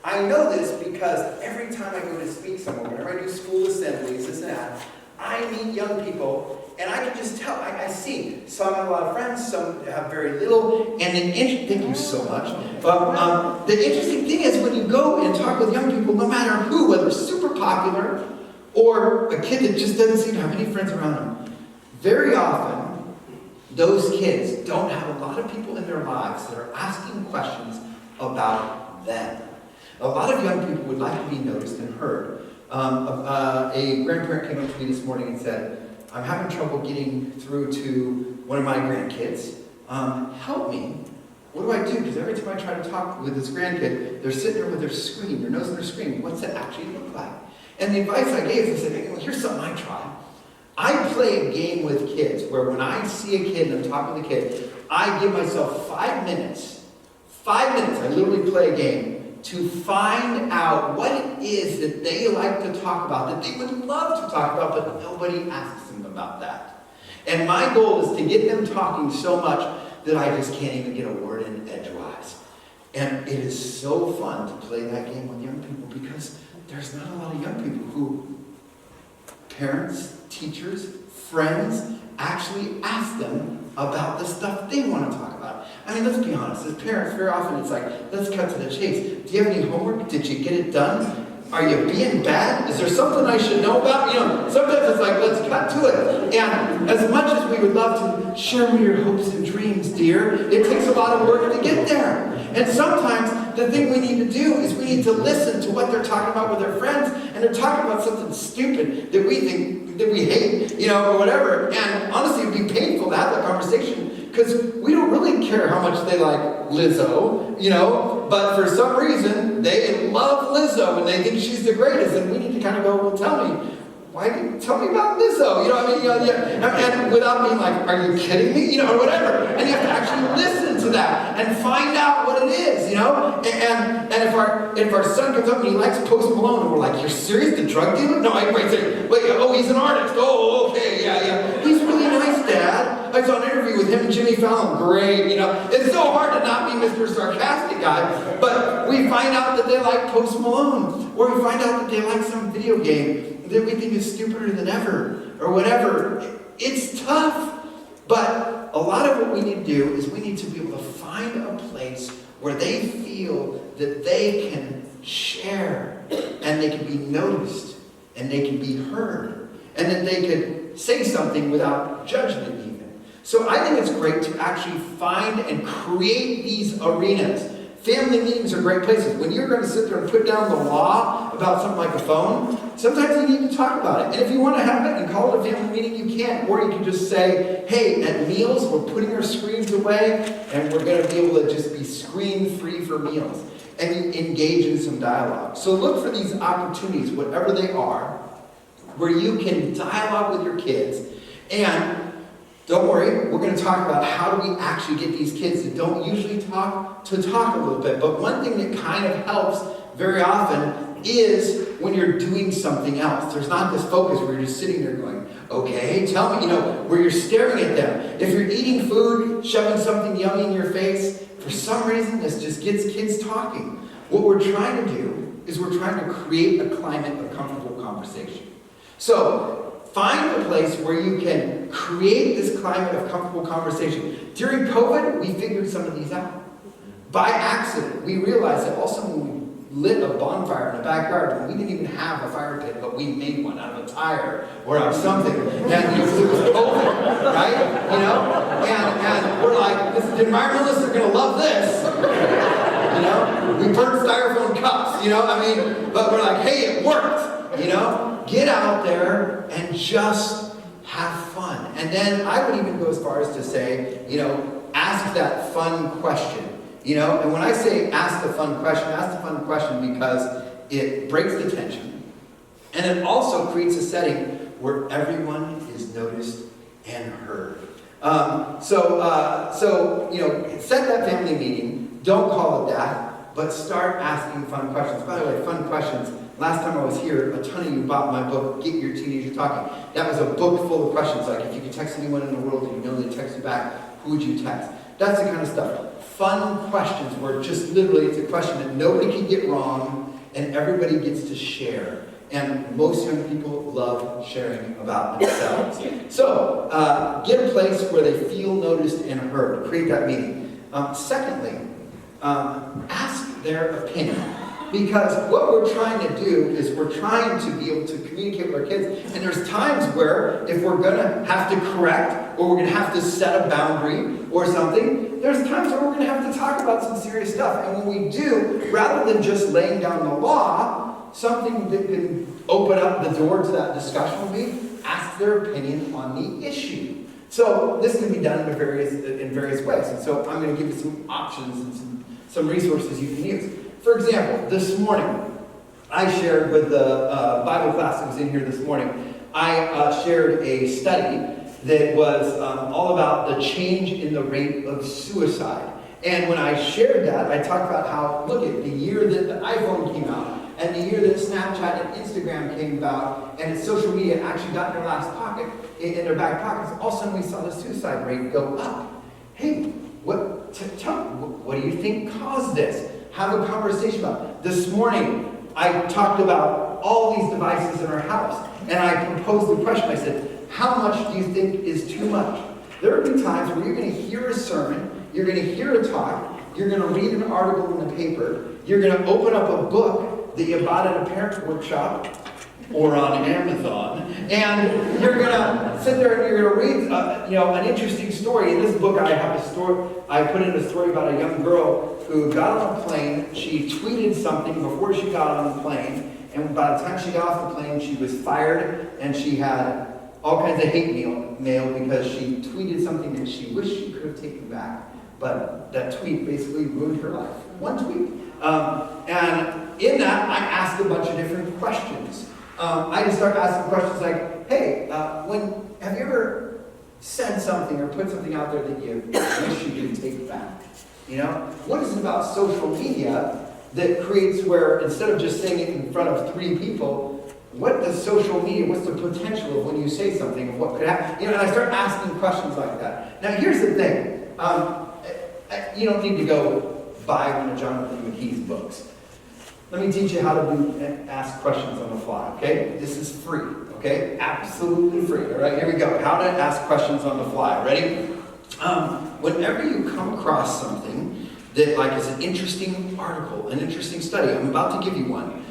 I know this because every time I go to speak somewhere, whenever I do school assemblies, this and that, I meet young people, and I can just tell, I see. Some have a lot of friends, some have very little, and thank you so much. But the interesting thing is when you go and talk with young people, no matter who, whether super popular or a kid that just doesn't seem to have any friends around them, very often, those kids don't have a lot of people in their lives that are asking questions about them. A lot of young people would like to be noticed and heard. A grandparent came up to me this morning and said, I'm having trouble getting through to one of my grandkids. Help me. What do I do? Because every time I try to talk with this grandkid, they're sitting there with their screen, their nose in their screen. What's that actually look like? And the advice I gave is I said, hey, well, here's something I try. I play a game with kids where when I see a kid and I'm talking with a kid, I give myself 5 minutes. 5 minutes, I literally play a game to find out what it is that they like to talk about, that they would love to talk about, but nobody asks them about that. And my goal is to get them talking so much that I just can't even get a word in edgewise. And it is so fun to play that game with young people because there's not a lot of young people who parents, teachers, friends actually ask them about the stuff they want to talk about. I mean, let's be honest. As parents, very often it's like, let's cut to the chase. Do you have any homework? Did you get it done? Are you being bad? Is there something I should know about? You know, sometimes it's like, let's cut to it. And as much as we would love to share me your hopes and dreams, dear, it takes a lot of work to get there. And sometimes the thing we need to do is we need to listen to what they're talking about with their friends, and they're talking about something stupid that we think, that we hate, you know, or whatever. And honestly, it would be painful to have that conversation because we don't really care how much they like Lizzo, you know, but for some reason, they love Lizzo and they think she's the greatest, and we need to kind of go, well, tell me about Lizzo, you know what I mean? And without being like, are you kidding me? You know, or whatever. And you have to actually listen to that and find out what it is, you know? And if our son comes up and he likes Post Malone, and we're like, you're serious? The drug dealer? No, I might say, wait, oh, he's an artist. Oh, okay, yeah. He's really nice, Dad. I saw an interview with him and Jimmy Fallon. Great, you know. It's so hard to not be Mr. Sarcastic guy, but we find out that they like Post Malone, or we find out that they like some video game that we think is stupider than ever, or whatever. It's tough. But a lot of what we need to do is we need to be able to find a place where they feel that they can share, and they can be noticed, and they can be heard, and that they could say something without judgment even. So I think it's great to actually find and create these arenas. Family meetings are great places. When you're going to sit there and put down the law about something like a phone, sometimes you need to talk about it. And if you want to have it and call it a family meeting, you can. Or you can just say, hey, at meals, we're putting our screens away, and we're going to be able to just be screen-free for meals. And you engage in some dialogue. So look for these opportunities, whatever they are, where you can dialogue with your kids. And don't worry, we're going to talk about how do we actually get these kids that don't usually talk to talk a little bit. But one thing that kind of helps very often is when you're doing something else. There's not this focus where you're just sitting there going, okay, tell me, you know, where you're staring at them. If you're eating food, shoving something yummy in your face, for some reason this just gets kids talking. What we're trying to do is we're trying to create a climate of comfortable conversation. So, find a place where you can create this climate of comfortable conversation. During COVID, we figured some of these out. By accident, we realized that also when we lit a bonfire in the backyard, and we didn't even have a fire pit, but we made one out of a tire or out of something. And it was COVID, right? You know? And we're like, the environmentalists are going to love this. You know? We burned styrofoam cups, you know? I mean, but we're like, hey, it worked, you know? Get out there and just have fun. And then I would even go as far as to say, you know, ask that fun question. You know, and when I say ask the fun question because it breaks the tension. And it also creates a setting where everyone is noticed and heard. So, you know, set that family meeting. Don't call it that, but start asking fun questions. By the way, fun questions Last time I was here, a ton of you bought my book, Get Your Teenager Talking. That was a book full of questions, like if you could text anyone in the world and you know they text you back, who would you text? That's the kind of stuff. Fun questions where just literally it's a question that nobody can get wrong and everybody gets to share. And most young people love sharing about themselves. So, get a place where they feel noticed and heard. Create that meeting. Secondly, ask their opinion. Because what we're trying to do is we're trying to be able to communicate with our kids. And there's times where if we're going to have to correct or we're going to have to set a boundary or something, there's times where we're going to have to talk about some serious stuff. And when we do, rather than just laying down the law, something that can open up the door to that discussion will be ask their opinion on the issue. So this can be done in various ways. And so I'm going to give you some options and some resources you can use. For example, this morning, I shared with the Bible class that was in here this morning, I shared a study that was all about the change in the rate of suicide. And when I shared that, I talked about how, look at the year that the iPhone came out, and the year that Snapchat and Instagram came about, and social media actually got in their last pocket, in their back pockets, all of a sudden we saw the suicide rate go up. Hey, what do you think caused this? Have a conversation about it. This morning, I talked about all these devices in our house, and I proposed the question. I said, how much do you think is too much? There have been times where you're going to hear a sermon, you're going to hear a talk, you're going to read an article in the paper, you're going to open up a book that you bought at a parent workshop or on Amazon, and you're going to sit there and you're going to read an interesting story. In this book, I have a story. I put in a story about a young girl who got on a plane. She tweeted something before she got on the plane, and by the time she got off the plane, she was fired, and she had all kinds of hate mail because she tweeted something that she wished she could have taken back. But that tweet basically ruined her life. One tweet. And in that, I asked a bunch of different questions. I just started asking questions like, hey, have you ever said something or put something out there that you wish you could take back? You know? What is it about social media that creates where, instead of just saying it in front of 3 people, what does social media, what's the potential of when you say something, of what could happen? And I start asking questions like that. Now, here's the thing. You don't need to go buy one of Jonathan McKee's books. Let me teach you how to ask questions on the fly, okay? This is free, okay? Absolutely free, all right? Here we go. How to ask questions on the fly. Ready? Whenever you come across something that is an interesting article, an interesting study, I'm about to give you one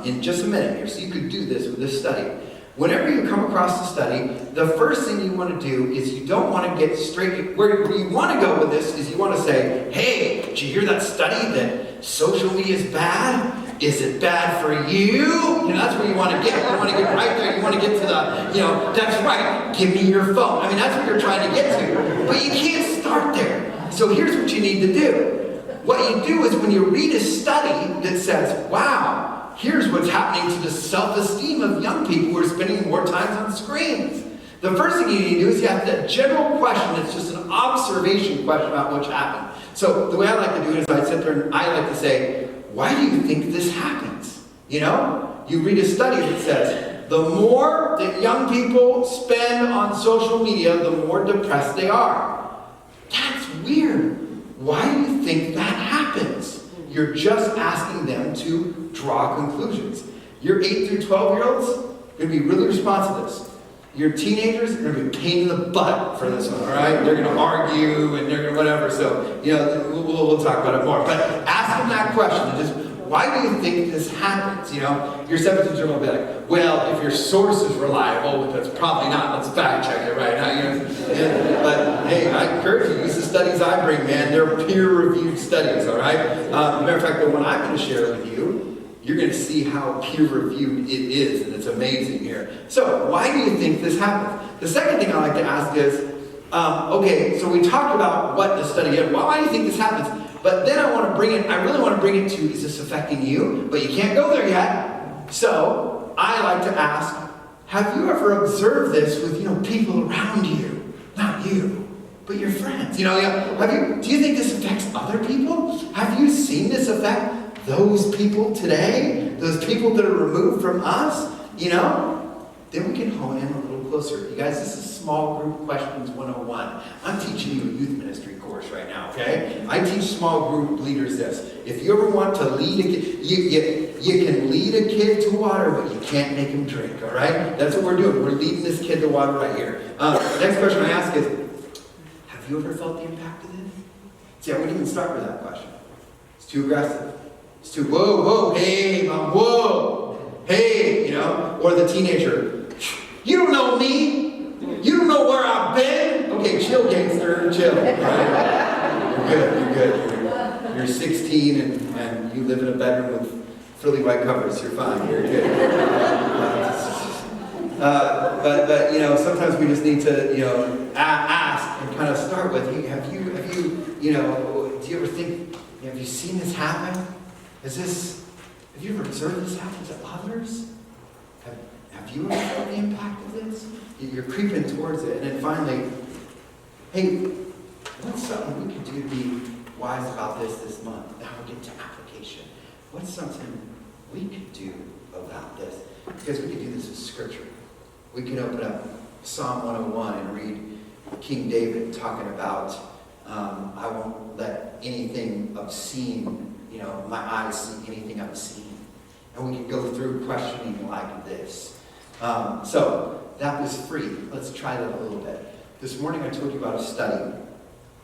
in just a minute here, so you could do this with this study. Whenever you come across a study, the first thing you want to do is you don't want to get straight, where you want to go with this is you want to say, hey, did you hear that study that social media is bad? Is it bad for you? That's where you want to get. You want to get right there. You want to get to the, that's right, give me your phone. That's what you're trying to get to. But you can't start there. So here's what you need to do. What you do is when you read a study that says, wow, here's what's happening to the self-esteem of young people who are spending more time on screens. The first thing you need to do is you have that general question. It's just an observation question about what's happened. So the way I like to do it is I sit there and I like to say, why do you think this happens? You read a study that says, the more that young people spend on social media, the more depressed they are. That's weird. Why do you think that happens? You're just asking them to draw conclusions. Your 8 through 12-year-olds are going to be really responsive to this. Your teenagers are going to be a pain in the butt for this one, all right? They're going to argue and they're going to whatever. So, we'll talk about it more. But ask them that question. Just, why do you think this happens? Your 17-year-old will be like, well, if your source is reliable, which that's probably not, let's fact check it right now. But hey, I encourage you, use the studies I bring, man. They're peer-reviewed studies, all right? Matter of fact, the one I'm going to share with you, you're going to see how peer-reviewed it is, and it's amazing here. So, why do you think this happens? The second thing I like to ask is, okay, so we talked about what the study is. Why do you think this happens? But then I really want to bring it to, is this affecting you? But you can't go there yet. So, I like to ask, have you ever observed this with, people around you? Not you, but your friends. Do you think this affects other people? Have you seen this affect those people today, those people that are removed from us, then we can hone in a little closer. You guys, this is Small Group Questions 101. I'm teaching you a youth ministry course right now, okay? I teach small group leaders this. If you ever want to lead a kid, you can lead a kid to water, but you can't make him drink, all right? That's what we're doing. We're leading this kid to water right here. Next question I ask is, have you ever felt the impact of this? See, I wouldn't even start with that question. It's too aggressive. It's too, whoa, hey, mom, whoa, hey, or the teenager, you don't know me. You don't know where I've been. Okay, chill, gangster, chill. Right? You're good. You're 16 and you live in a bedroom with frilly white covers. You're fine. You're good. But sometimes we just need to ask and kind of start with, hey, have you do you ever think, have you seen this happen? Have you ever observed this happen to others? Have you ever felt the impact of this? You're creeping towards it. And then finally, hey, what's something we could do to be wise about this month? Now we get to application. What's something we could do about this? Because we could do this with Scripture. We can open up Psalm 101 and read King David talking about, I won't let anything obscene, my eyes see anything obscene. And we can go through questioning like this. So that was free. Let's try that a little bit. This morning I told you about a study.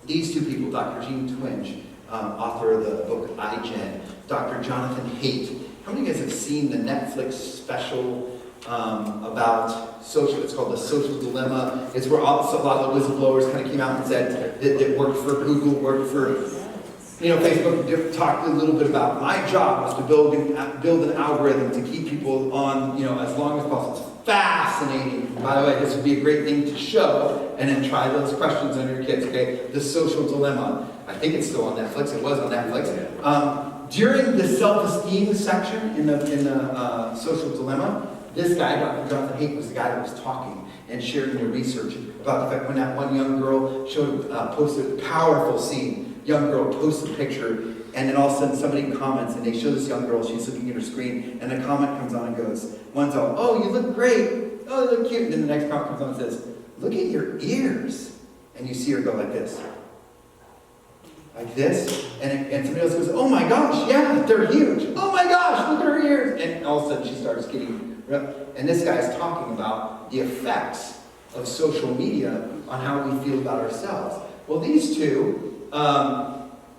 These two people, Dr. Gene Twenge, author of the book iGen, Dr. Jonathan Haidt. How many of you guys have seen the Netflix special about social? It's called The Social Dilemma. It's where a lot of the whistleblowers kind of came out and said that worked for Google, worked for Facebook. Talked a little bit about my job was to build an algorithm to keep people on, as long as possible. It's fascinating. By the way, this would be a great thing to show and then try those questions on your kids, okay? The Social Dilemma. I think it's still on Netflix. It was on Netflix. During the self-esteem section in the Social Dilemma, this guy, Dr. Jonathan Haidt, was the guy that was talking and sharing the research about the fact when that one young girl posted a powerful scene. Young girl posts a picture, and then all of a sudden somebody comments, and they show this young girl, she's looking at her screen, and a comment comes on and goes, one's all, oh, you look great, oh, you look cute, and then the next comment comes on and says, look at your ears, and you see her go like this, and somebody else goes, oh my gosh, yeah, they're huge, oh my gosh, look at her ears, and all of a sudden she starts getting, and this guy's talking about the effects of social media on how we feel about ourselves. Well, these two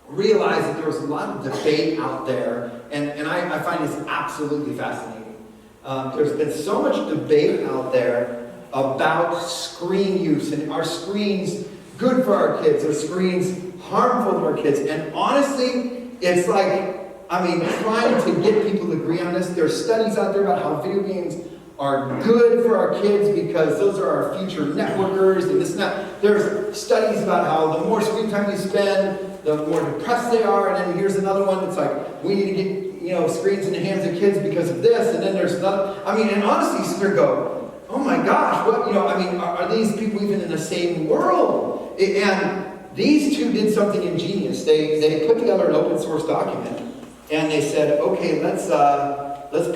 realized that there was a lot of debate out there, and I find this absolutely fascinating. There's been so much debate out there about screen use, and are screens good for our kids, are screens harmful to our kids, and honestly, it's like, trying to get people to agree on this. There's studies out there about how video games are good for our kids because those are our future networkers and this and that. There's studies about how the more screen time you spend, the more depressed they are. And then here's another one that's like, we need to get screens in the hands of kids because of this. And then there's another. And honestly, you sit there and go, oh my gosh, what are these people even in the same world? And these two did something ingenious. They put together an open source document and they said, okay, let's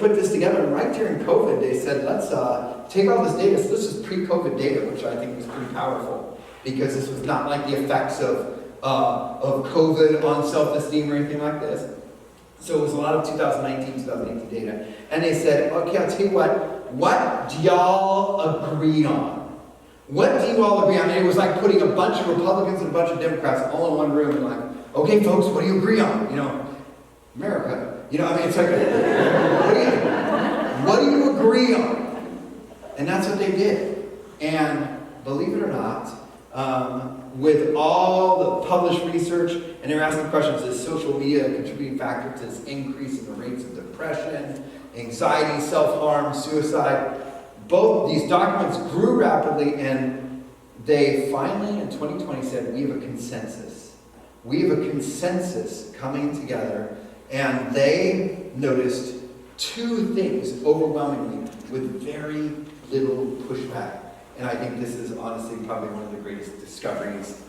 put this together. And right during COVID, they said, let's take all this data. So this is pre-COVID data, which I think was pretty powerful because this was not like the effects of COVID on self-esteem or anything like this. So it was a lot of 2018 data. And they said, okay, I'll tell you what do y'all agree on? What do you all agree on? And it was like putting a bunch of Republicans and a bunch of Democrats all in one room and like, okay, folks, what do you agree on? America. It's like, what do you agree on? And that's what they did. And believe it or not, with all the published research, and they're asking questions, is social media a contributing factor to this increase in the rates of depression, anxiety, self-harm, suicide? Both these documents grew rapidly, and they finally, in 2020, said, we have a consensus. We have a consensus coming together. And they noticed two things overwhelmingly with very little pushback. And I think this is honestly probably one of the greatest discoveries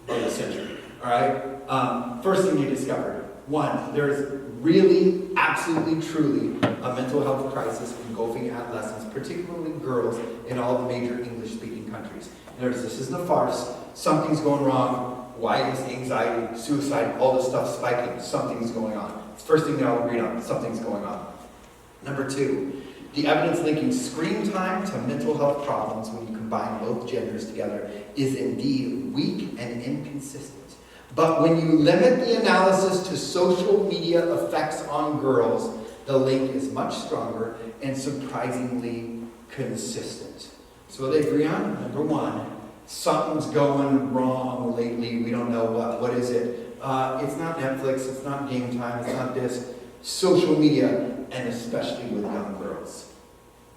of the century. All right? First thing they discovered, One, there's really, absolutely, truly a mental health crisis engulfing adolescents, particularly girls, in all the major English-speaking countries. This isn't a farce. Something's going wrong. Why is anxiety, suicide, all this stuff spiking? Something's going on. It's the first thing they all agree on. Something's going on. Number two, the evidence linking screen time to mental health problems when you combine both genders together is indeed weak and inconsistent. But when you limit the analysis to social media effects on girls, the link is much stronger and surprisingly consistent. So what they agree on? Number one, something's going wrong lately. We don't know what. What is it? It's not Netflix. It's not game time. It's not this. Social media, and especially with young girls.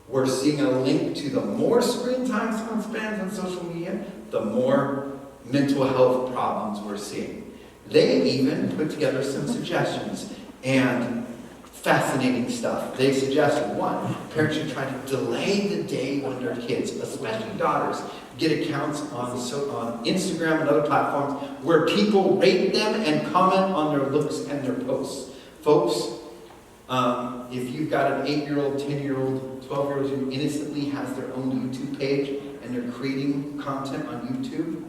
We're seeing a link to the more screen time someone spends on social media, the more mental health problems we're seeing. They even put together some suggestions and fascinating stuff. They suggested, one, parents should try to delay the day when their kids, especially daughters, get accounts on Instagram and other platforms where people rate them and comment on their looks and their posts. Folks, if you've got an 8-year-old, 10-year-old, 12-year-old who innocently has their own YouTube page and they're creating content on YouTube,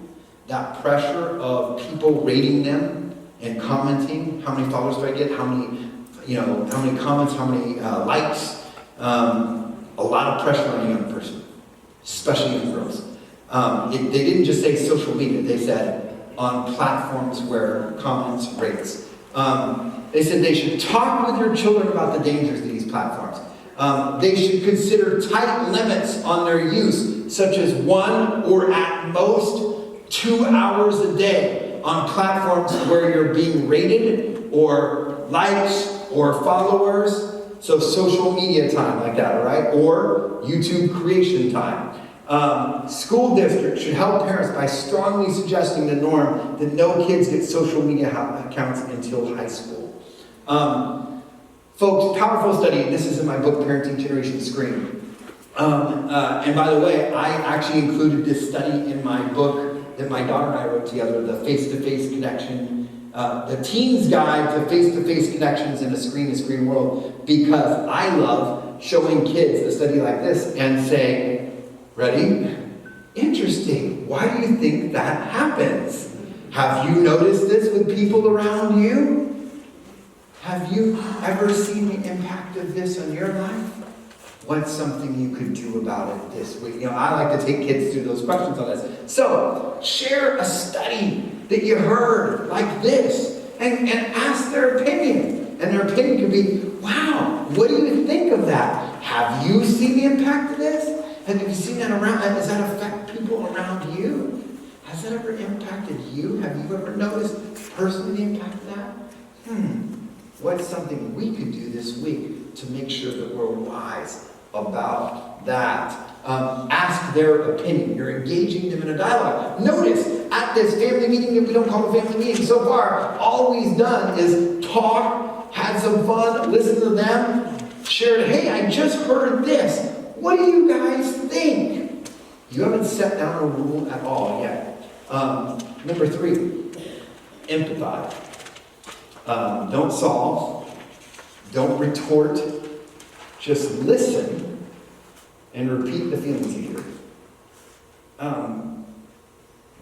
that pressure of people rating them and commenting, how many followers do I get, how many comments, how many likes, a lot of pressure on a young person, especially young girls. They didn't just say social media, they said on platforms where comments, rates. They said they should talk with your children about the dangers of these platforms. They should consider tight limits on their use, such as 1 or at most 2 hours a day on platforms where you're being rated or likes or followers. So social media time like that, all right? Or YouTube creation time. School districts should help parents by strongly suggesting the norm that no kids get social media accounts until high school. Folks, powerful study, and this is in my book, Parenting Generation Screen. And by the way, I actually included this study in my book that my daughter and I wrote together, the face-to-face connection, the teen's guide to face-to-face connections in a screen-to-screen world, because I love showing kids a study like this and saying, ready? Interesting. Why do you think that happens? Have you noticed this with people around you? Have you ever seen the impact of this on your life? What's something you could do about it this week? I like to take kids through those questions on this. So, share a study that you heard like this and ask their opinion. And their opinion could be, wow, what do you think of that? Have you seen the impact of this? Have you seen that around? Does that affect people around you? Has that ever impacted you? Have you ever noticed personally the impact of that? What's something we could do this week to make sure that we're wise about that? Ask their opinion. You're engaging them in a dialogue. Notice, at this family meeting that we don't call a family meeting so far, all we've done is talk, had some fun, listen to them, shared, hey, I just heard this. What do you guys think? You haven't set down a rule at all yet. Number 3, empathize. Don't solve. Don't retort. Just listen and repeat the feelings you hear.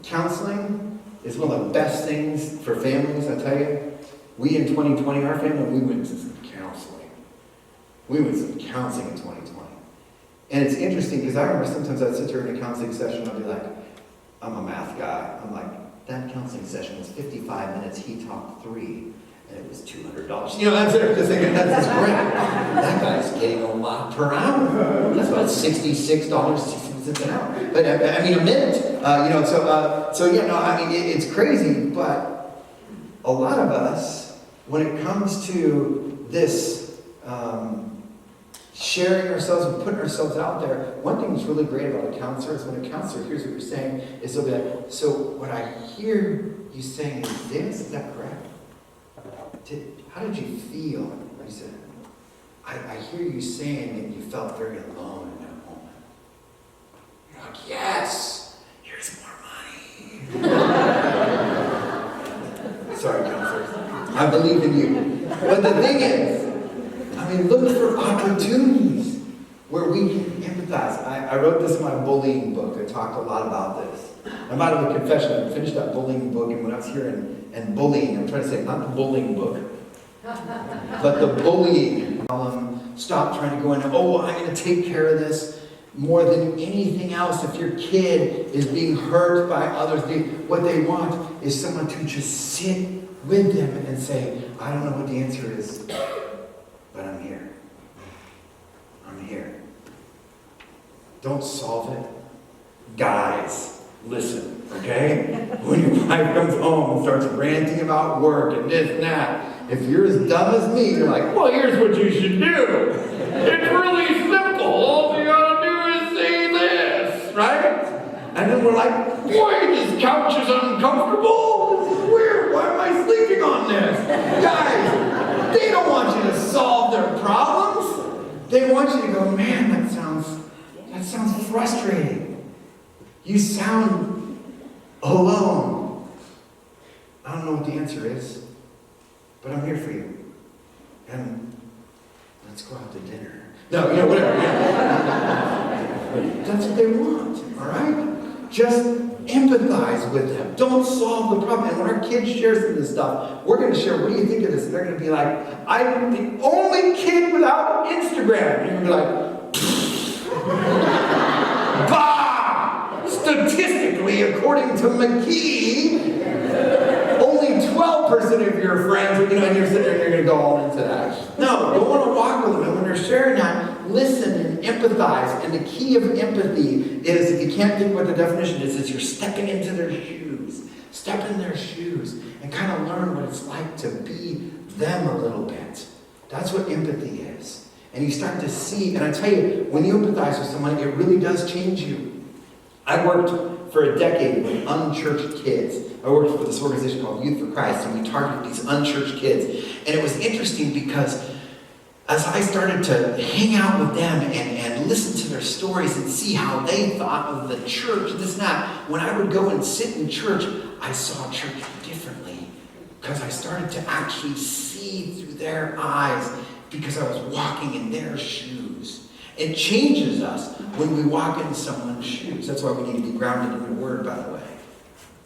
Counseling is one of the best things for families, I tell you. We in 2020, our family, we went to some counseling. We went to some counseling in 2020. And it's interesting because I remember sometimes I'd sit there in a counseling session and I'd be like, I'm a math guy. I'm like, that counseling session was 55 minutes, he talked 3, and it was $200. I'm sitting there thinking, that's great. That guy's getting a lot per hour. That's about $66 an hour. But I mean, a minute. It's crazy, but a lot of us, when it comes to this, sharing ourselves and putting ourselves out there. One thing that's really great about a counselor is when a counselor hears what you're saying, is they'll be like, so what I hear you saying is this, is that correct? How did you feel? He said, I hear you saying that you felt very alone in that moment. You're like, yes, here's more money. Sorry, counselors. I believe in you. But the thing is, look for opportunities where we can empathize. I wrote this in my bullying book. I talked a lot about this. I'm out of a confession. I finished that bullying book, and when I was here and bullying, I'm trying to say not the bullying book, but the bullying. Stop trying to go in, I'm going to take care of this more than anything else. If your kid is being hurt by others, what they want is someone to just sit with them and say, I don't know what the answer is, but I'm here. I'm here. Don't solve it. Guys, listen, okay? When your wife comes home and starts ranting about work and this and that, if you're as dumb as me, you're like, well, here's what you should do. It's really simple. All you gotta do is say this, right? And then we're like, boy, this couch is uncomfortable. This is weird. Why am I sleeping on this? Guys, they don't want you to solve their problems. They want you to go, man, that sounds frustrating. You sound alone. I don't know what the answer is, but I'm here for you. And let's go out to dinner. No, whatever. That's what they want, all right? Just empathize with them. Don't solve the problem. And when our kids share some of this stuff, we're going to share, what do you think of this? And they're going to be like, I'm the only kid without Instagram. And you're going to be like, bah! Statistically, according to McKee, only 12% of your friends, and you're sitting there and you're going to go all into that. No, you want to walk with them. And when they're sharing that, listen and empathize. And the key of empathy is, if you can't think what the definition is you're stepping into their shoes. Step in their shoes and kind of learn what it's like to be them a little bit. That's what empathy is. And you start to see, and I tell you, when you empathize with someone, it really does change you. I worked for a decade with unchurched kids. I worked for this organization called Youth for Christ, and we targeted these unchurched kids. And it was interesting because as I started to hang out with them and listen to their stories and see how they thought of the church, this and that, when I would go and sit in church, I saw church differently because I started to actually see through their eyes because I was walking in their shoes. It changes us when we walk in someone's shoes. That's why we need to be grounded in the Word, by the way.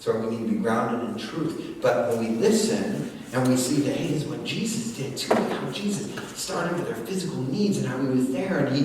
So we need to be grounded in truth. But when we listen and we see that, hey, this is what Jesus did too. How Jesus started with our physical needs and how he was there. And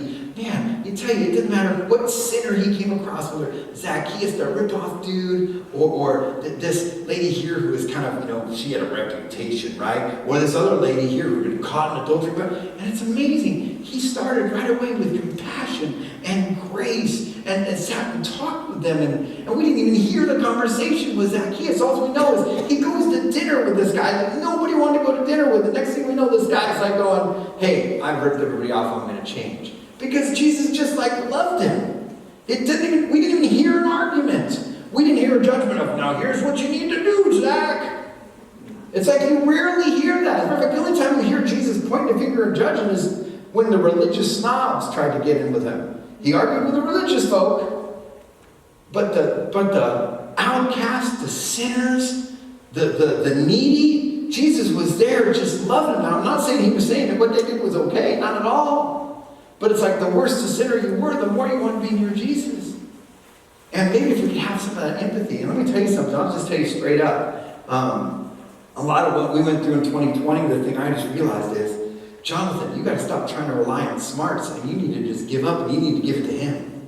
you tell you, it didn't matter what sinner he came across, whether Zacchaeus, the ripoff dude, or this lady here who was kind of, she had a reputation, right? Or this other lady here who had been caught in adultery. And it's amazing. He started right away with compassion and grace and sat and talked with them. And we didn't even hear the conversation with Zacchaeus. All we know is he goes to dinner with this guy that nobody wanted to go to dinner with. The next thing we know, this guy's like going, hey, I've ripped everybody off, I'm going to change. Because Jesus just loved him. We didn't even hear an argument. We didn't hear a judgment of, now here's what you need to do, Zach. It's like you rarely hear that. In fact, the only time we hear Jesus pointing a finger and judging is when the religious snobs tried to get in with him. He argued with the religious folk, but the outcasts, the sinners, the needy, Jesus was there just loving them. Now, I'm not saying he was saying that what they did was okay, not at all. But it's like the worse the sinner you were, the more you want to be near Jesus. And maybe if we could have some of that empathy. And let me tell you something, I'll just tell you straight up. A lot of what we went through in 2020, the thing I just realized is, Jonathan, you got to stop trying to rely on smarts, and you need to just give up, and you need to give it to him.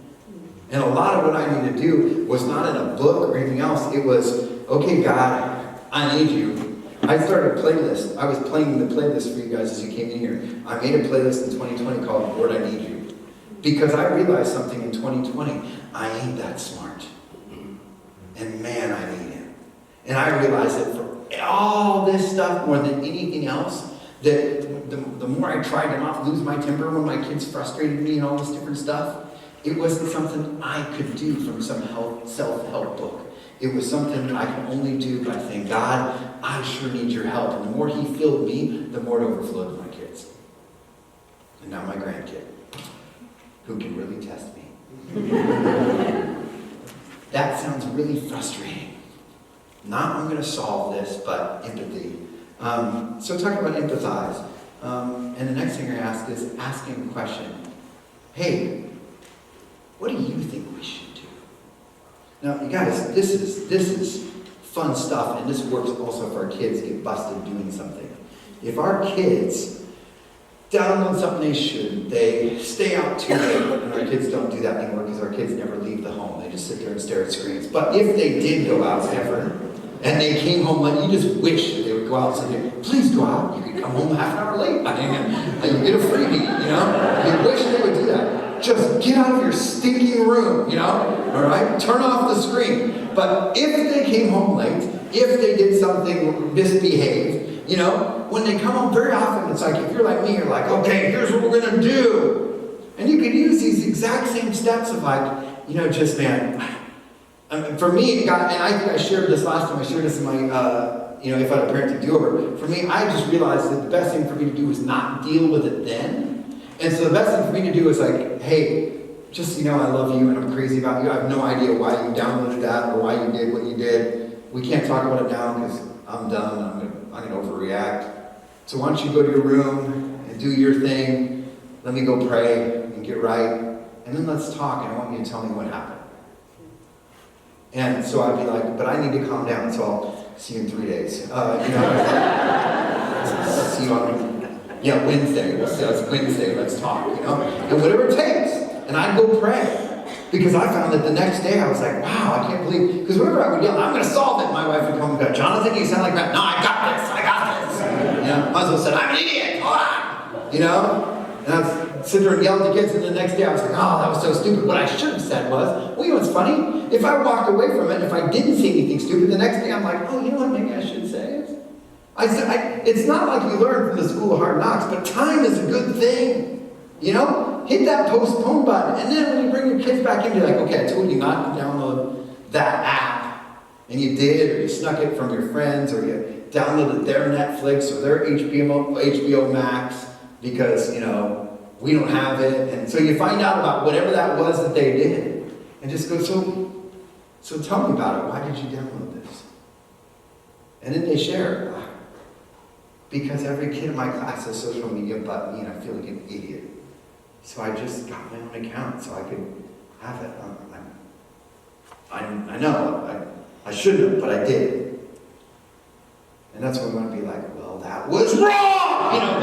And a lot of what I needed to do was not in a book or anything else. It was, okay, God, I need you. I started a playlist. I was playing the playlist for you guys as you came in here. I made a playlist in 2020 called Lord, I Need You. Because I realized something in 2020. I ain't that smart. And man, I need him. And I realized that for all this stuff, more than anything else, that the more I tried to not lose my temper when my kids frustrated me and all this different stuff, it wasn't something I could do from some self-help book. It was something I could only do by saying, God, I sure need your help. And the more he filled me, the more it overflowed to my kids. And now my grandkid, who can really test me. That sounds really frustrating. Not I'm going to solve this, but empathy. So talking about empathize. And the next thing I ask is asking a question. Hey, what do you think we should do? Now, you guys, this is fun stuff, and this works also if our kids get busted doing something. If our kids download something they shouldn't, they stay out too late, and our kids don't do that anymore because our kids never leave the home. They just sit there and stare at screens. But if they did go out ever, and they came home late, you just wish that they would go out and say, please go out. You could come home half an hour late. You get a freebie, you know? You wish they would do that. Just get out of your stinking room, you know? All right? Turn off the screen. But if they came home late, if they did something misbehaved, you know, when they come home, very often it's like, if you're like me, you're like, okay, here's what we're going to do. And you could use these exact same steps of like, you know, just, man, for me, and I think I shared this last time, I shared this in my, you know, if I had a parenting do-over. For me, I just realized that the best thing for me to do is not deal with it then. And so the best thing for me to do is like, hey, just so you know, I love you and I'm crazy about you. I have no idea why you downloaded that or why you did what you did. We can't talk about it now because I'm done. I'm gonna overreact. So why don't you go to your room and do your thing. Let me go pray and get right. And then let's talk, and I want you to tell me what happened. And so I'd be like, but I need to calm down, so I'll see you in 3 days. You know, see you on, Wednesday. It's Wednesday, let's talk, you know? And whatever it takes. And I'd go pray. Because I found that the next day I was like, wow, I can't believe, because whenever I would yell, I'm going to solve it, my wife would come and go, Jonathan, you sound like that. No, I got this. You know, my husband said, I'm an idiot, hold on. You know? And I'd sit there and yell at the kids, and the next day I was like, oh, that was so stupid. What I should have said was, well, you know what's funny? If I walked away from it, if I didn't say anything stupid, the next day I'm like, oh, you know what maybe I should say it? It's not like you learn from the school of hard knocks, but time is a good thing. You know? Hit that postpone button, and then when you bring your kids back in, you're like, okay, I told you not to download that app, and you did, or you snuck it from your friends, or you downloaded their Netflix or their HBO Max because, you know, we don't have it. And so you find out about whatever that was that they did, and just go, so tell me about it. Why did you download this? And then they share. Because every kid in my class has social media but me, and I feel like an idiot. So I just got my own account so I could have it. I know I shouldn't have, but I did. And that's when we want to be like, well, that was wrong! You know,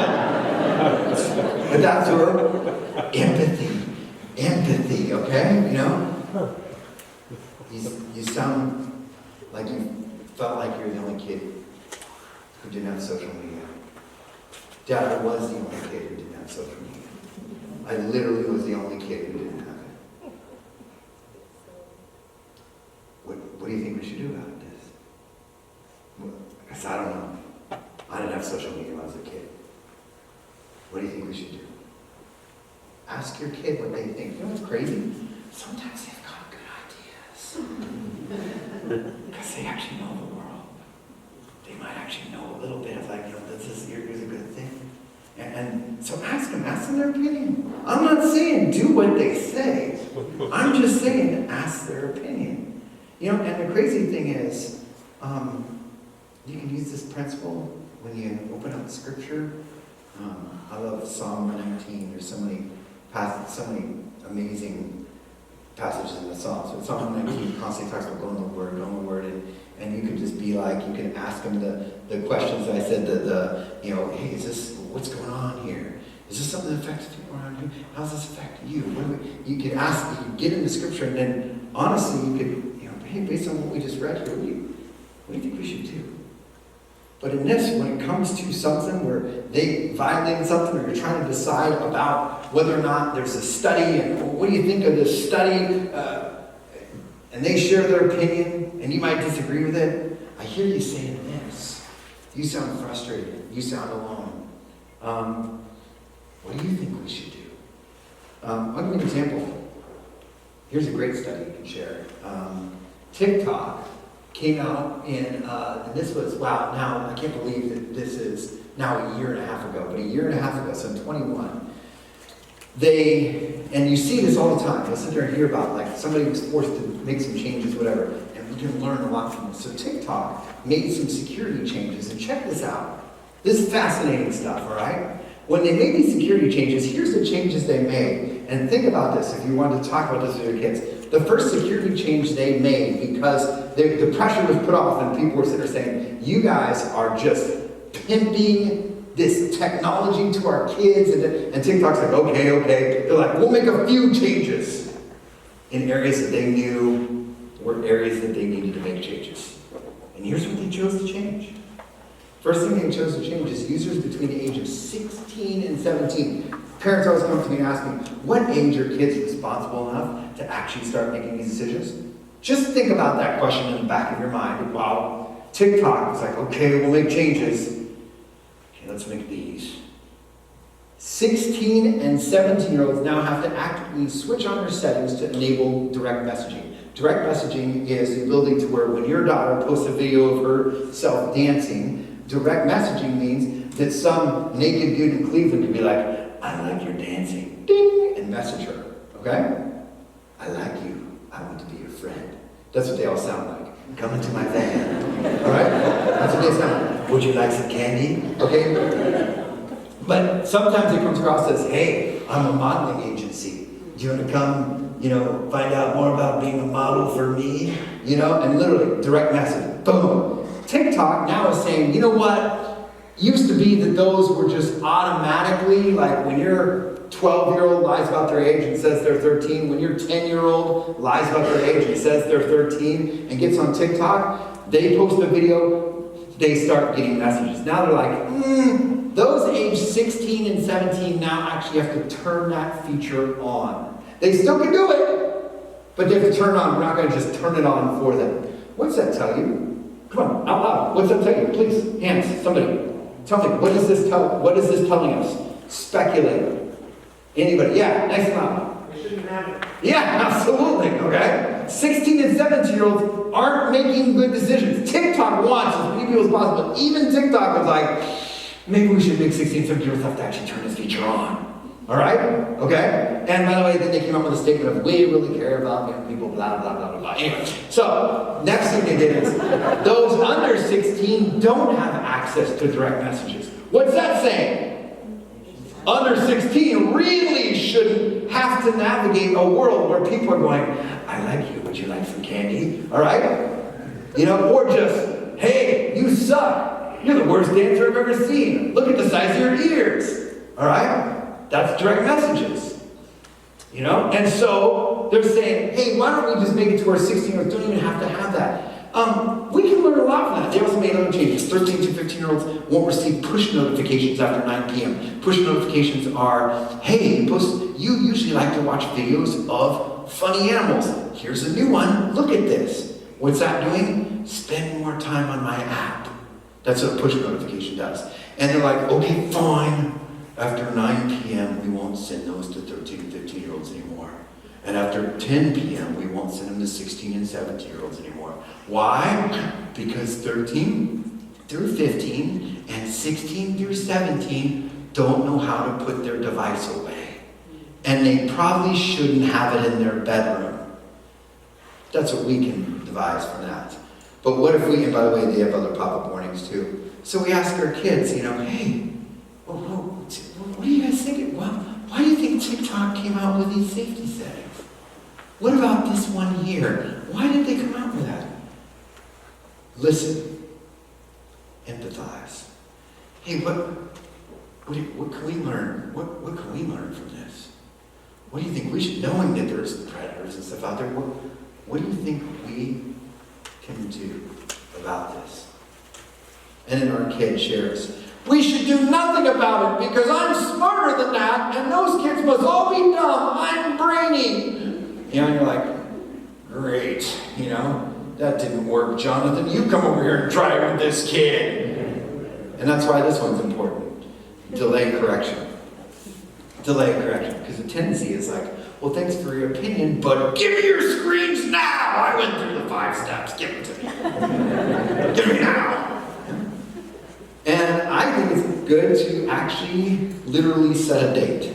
but that's where empathy, okay? You know? You sound like you felt like you're the only kid who didn't have social media. Dad, I was the only kid who didn't have social media. I literally was the only kid who didn't have it. What do you think we should do about this? Because I don't know. I didn't have social media when I was a kid. What do you think we should do? Ask your kid what they think. You know what's crazy? Sometimes they've got good ideas. Because they actually know the world. They might actually know a little bit of like, you know, here's a good thing. And so ask them their opinion. I'm not saying do what they say. I'm just saying ask their opinion. You know, and the crazy thing is, you can use this principle when you open up Scripture. I love Psalm 119. There's so many amazing passages in the Psalms. So Psalm 119 constantly talks about going to the Word, and you can just be like, you can ask them the questions that I said, you know, hey, what's going on here? Is this something that affects people around you? How does this affect you? You could ask, you could get into Scripture, and then honestly, you could, you know, hey, based on what we just read here, what do you think we should do? But in this, when it comes to something where they violated something, or you're trying to decide about whether or not there's a study, and what do you think of this study, and they share their opinion, and you might disagree with it, I hear you saying this. You sound frustrated. You sound alone. What do you think we should do? I'll give you an example. Here's a great study you can share. TikTok came out and this was, wow, now I can't believe that this is now a year and a half ago, but a year and a half ago, so in 21, and you see this all the time, you'll sit there and hear about, like, somebody was forced to make some changes, whatever, and we can learn a lot from this. So TikTok made some security changes, and check this out. This is fascinating stuff, all right? When they made these security changes, here's the changes they made. And think about this if you wanted to talk about this with your kids. The first security change they made, because the pressure was put off and people were sitting there saying, you guys are just pimping this technology to our kids. And TikTok's like, okay. They're like, we'll make a few changes in areas that they knew were areas that they needed to make changes. And here's what they chose to change. First thing they chose to change is users between the age of 16 and 17. Parents always come to me and ask me, what age are kids responsible enough to actually start making these decisions? Just think about that question in the back of your mind. Wow, TikTok is like, okay, we'll make changes. Okay, let's make these. 16 and 17-year-olds now have to actively switch on their settings to enable direct messaging. Direct messaging is the ability to where when your daughter posts a video of herself dancing, direct messaging means that some naked dude in Cleveland could be like, I like your dancing, ding, and message her, okay? I like you, I want to be your friend. That's what they all sound like. Come into my van, all right? That's what they sound like. Would you like some candy? Okay? But sometimes it comes across as, hey, I'm a modeling agency. Do you want to come, find out more about being a model for me? And literally, direct message, boom. TikTok now is saying, you know what? Used to be that those were just automatically, like when your 12-year-old lies about their age and says they're 13, when your 10-year-old lies about their age and says they're 13 and gets on TikTok, they post a video, they start getting messages. Now they're like, those age 16 and 17 now actually have to turn that feature on. They still can do it, but they have to turn it on. We're not going to just turn it on for them. What's that tell you? Come on, out loud. What's that tell you? Please, hands, somebody. Tell me, what is this telling us? Speculate. Anybody? Yeah, nice and loud. We shouldn't have it. Yeah, absolutely, okay? 16 and 17-year-olds aren't making good decisions. TikTok wants as many people as possible. Even TikTok was like, maybe we should make 16 and 17-year-olds have to actually turn this feature on. All right? Okay? And by the way, then they came up with a statement of, we really care about young people, blah, blah, blah, blah, blah. Anyway, so, next thing they did is, those under 16 don't have access to direct messages. What's that saying? Under 16 really shouldn't have to navigate a world where people are going, I like you, would you like some candy? All right? Or just, hey, you suck. You're the worst dancer I've ever seen. Look at the size of your ears. All right? That's direct messages. And so they're saying, hey, why don't we just make it to where 16-year-olds don't even have to have that? We can learn a lot from that. They also made other changes. 13 to 15-year-olds won't receive push notifications after 9 p.m. Push notifications are, hey, you usually like to watch videos of funny animals. Here's a new one. Look at this. What's that doing? Spend more time on my app. That's what a push notification does. And they're like, okay, fine. After 9 p.m., we won't send those to 13 and 15-year-olds anymore. And after 10 p.m., we won't send them to 16 and 17-year-olds anymore. Why? Because 13 through 15 and 16 through 17 don't know how to put their device away. And they probably shouldn't have it in their bedroom. That's what we can devise for that. But what if we, and by the way, they have other pop-up warnings too. So we ask our kids, hey, what do you guys think? Well, why do you think TikTok came out with these safety settings? What about this one here? Why did they come out with that? Listen. Empathize. Hey, what can we learn? What can we learn from this? What do you think we should, knowing that there's predators and stuff out there, what do you think we can do about this? And then our kid shares, we should do nothing about it because I'm smarter than that and those kids must all be dumb. I'm brainy. And you're like, great, that didn't work, Jonathan. You come over here and try it with this kid. And that's why this one's important. Delay correction. Delay correction. Because the tendency is like, well, thanks for your opinion, but give me your screens now. I went through the 5 steps. Give it to me. Give me now. And I think it's good to actually literally set a date.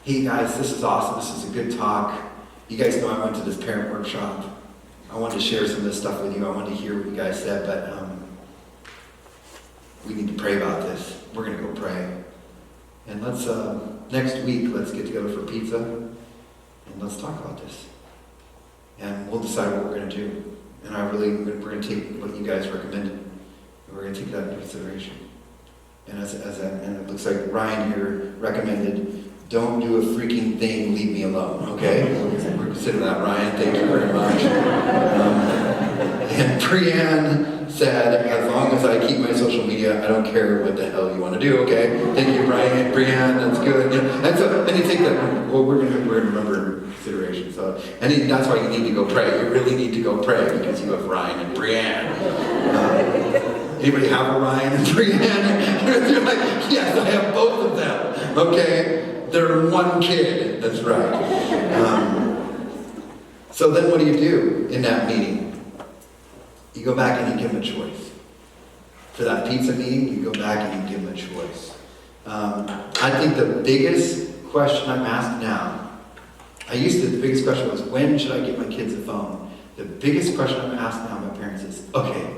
Hey guys, this is awesome. This is a good talk. You guys know I went to this parent workshop. I wanted to share some of this stuff with you. I wanted to hear what you guys said, but we need to pray about this. We're going to go pray. And let's, next week, let's get together for pizza, and let's talk about this. And we'll decide what we're going to do. And we're going to take what you guys recommended, and we're going to take that into consideration. And and it looks like Ryan here recommended, don't do a freaking thing, leave me alone, okay? We're considering that, Ryan. Thank you very much. And Brianne said, as long as I keep my social media, I don't care what the hell you want to do, okay? Thank you, Brianne. Brianne, that's good. Yeah. And you think that, well, we're going to remember consideration. So, and that's why you need to go pray. You really need to go pray because you have Ryan and Brianne. Anybody have a Ryan and Brianne? You're like, yes, I have both of them, okay? They're one kid, that's right. So then what do you do in that meeting? You go back and you give them a choice. For that pizza meeting, you go back and you give them a choice. I think the biggest question I'm asked now, the biggest question was, when should I get my kids a phone? The biggest question I'm asked now by parents is, okay,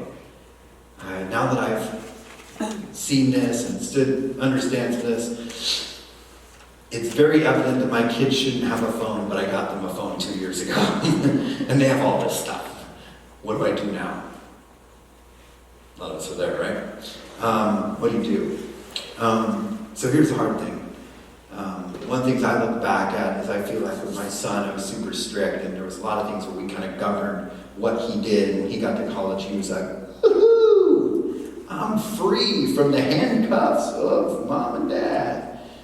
now that I've seen this and understands this, it's very evident that my kids shouldn't have a phone, but I got them a phone 2 years ago. And they have all this stuff. What do I do now? A lot of us are there, right? What do you do? So here's the hard thing. One of the things I look back at is I feel like with my son, I was super strict, and there was a lot of things where we kind of governed what he did. And when he got to college, he was like, woohoo! I'm free from the handcuffs of mom and dad.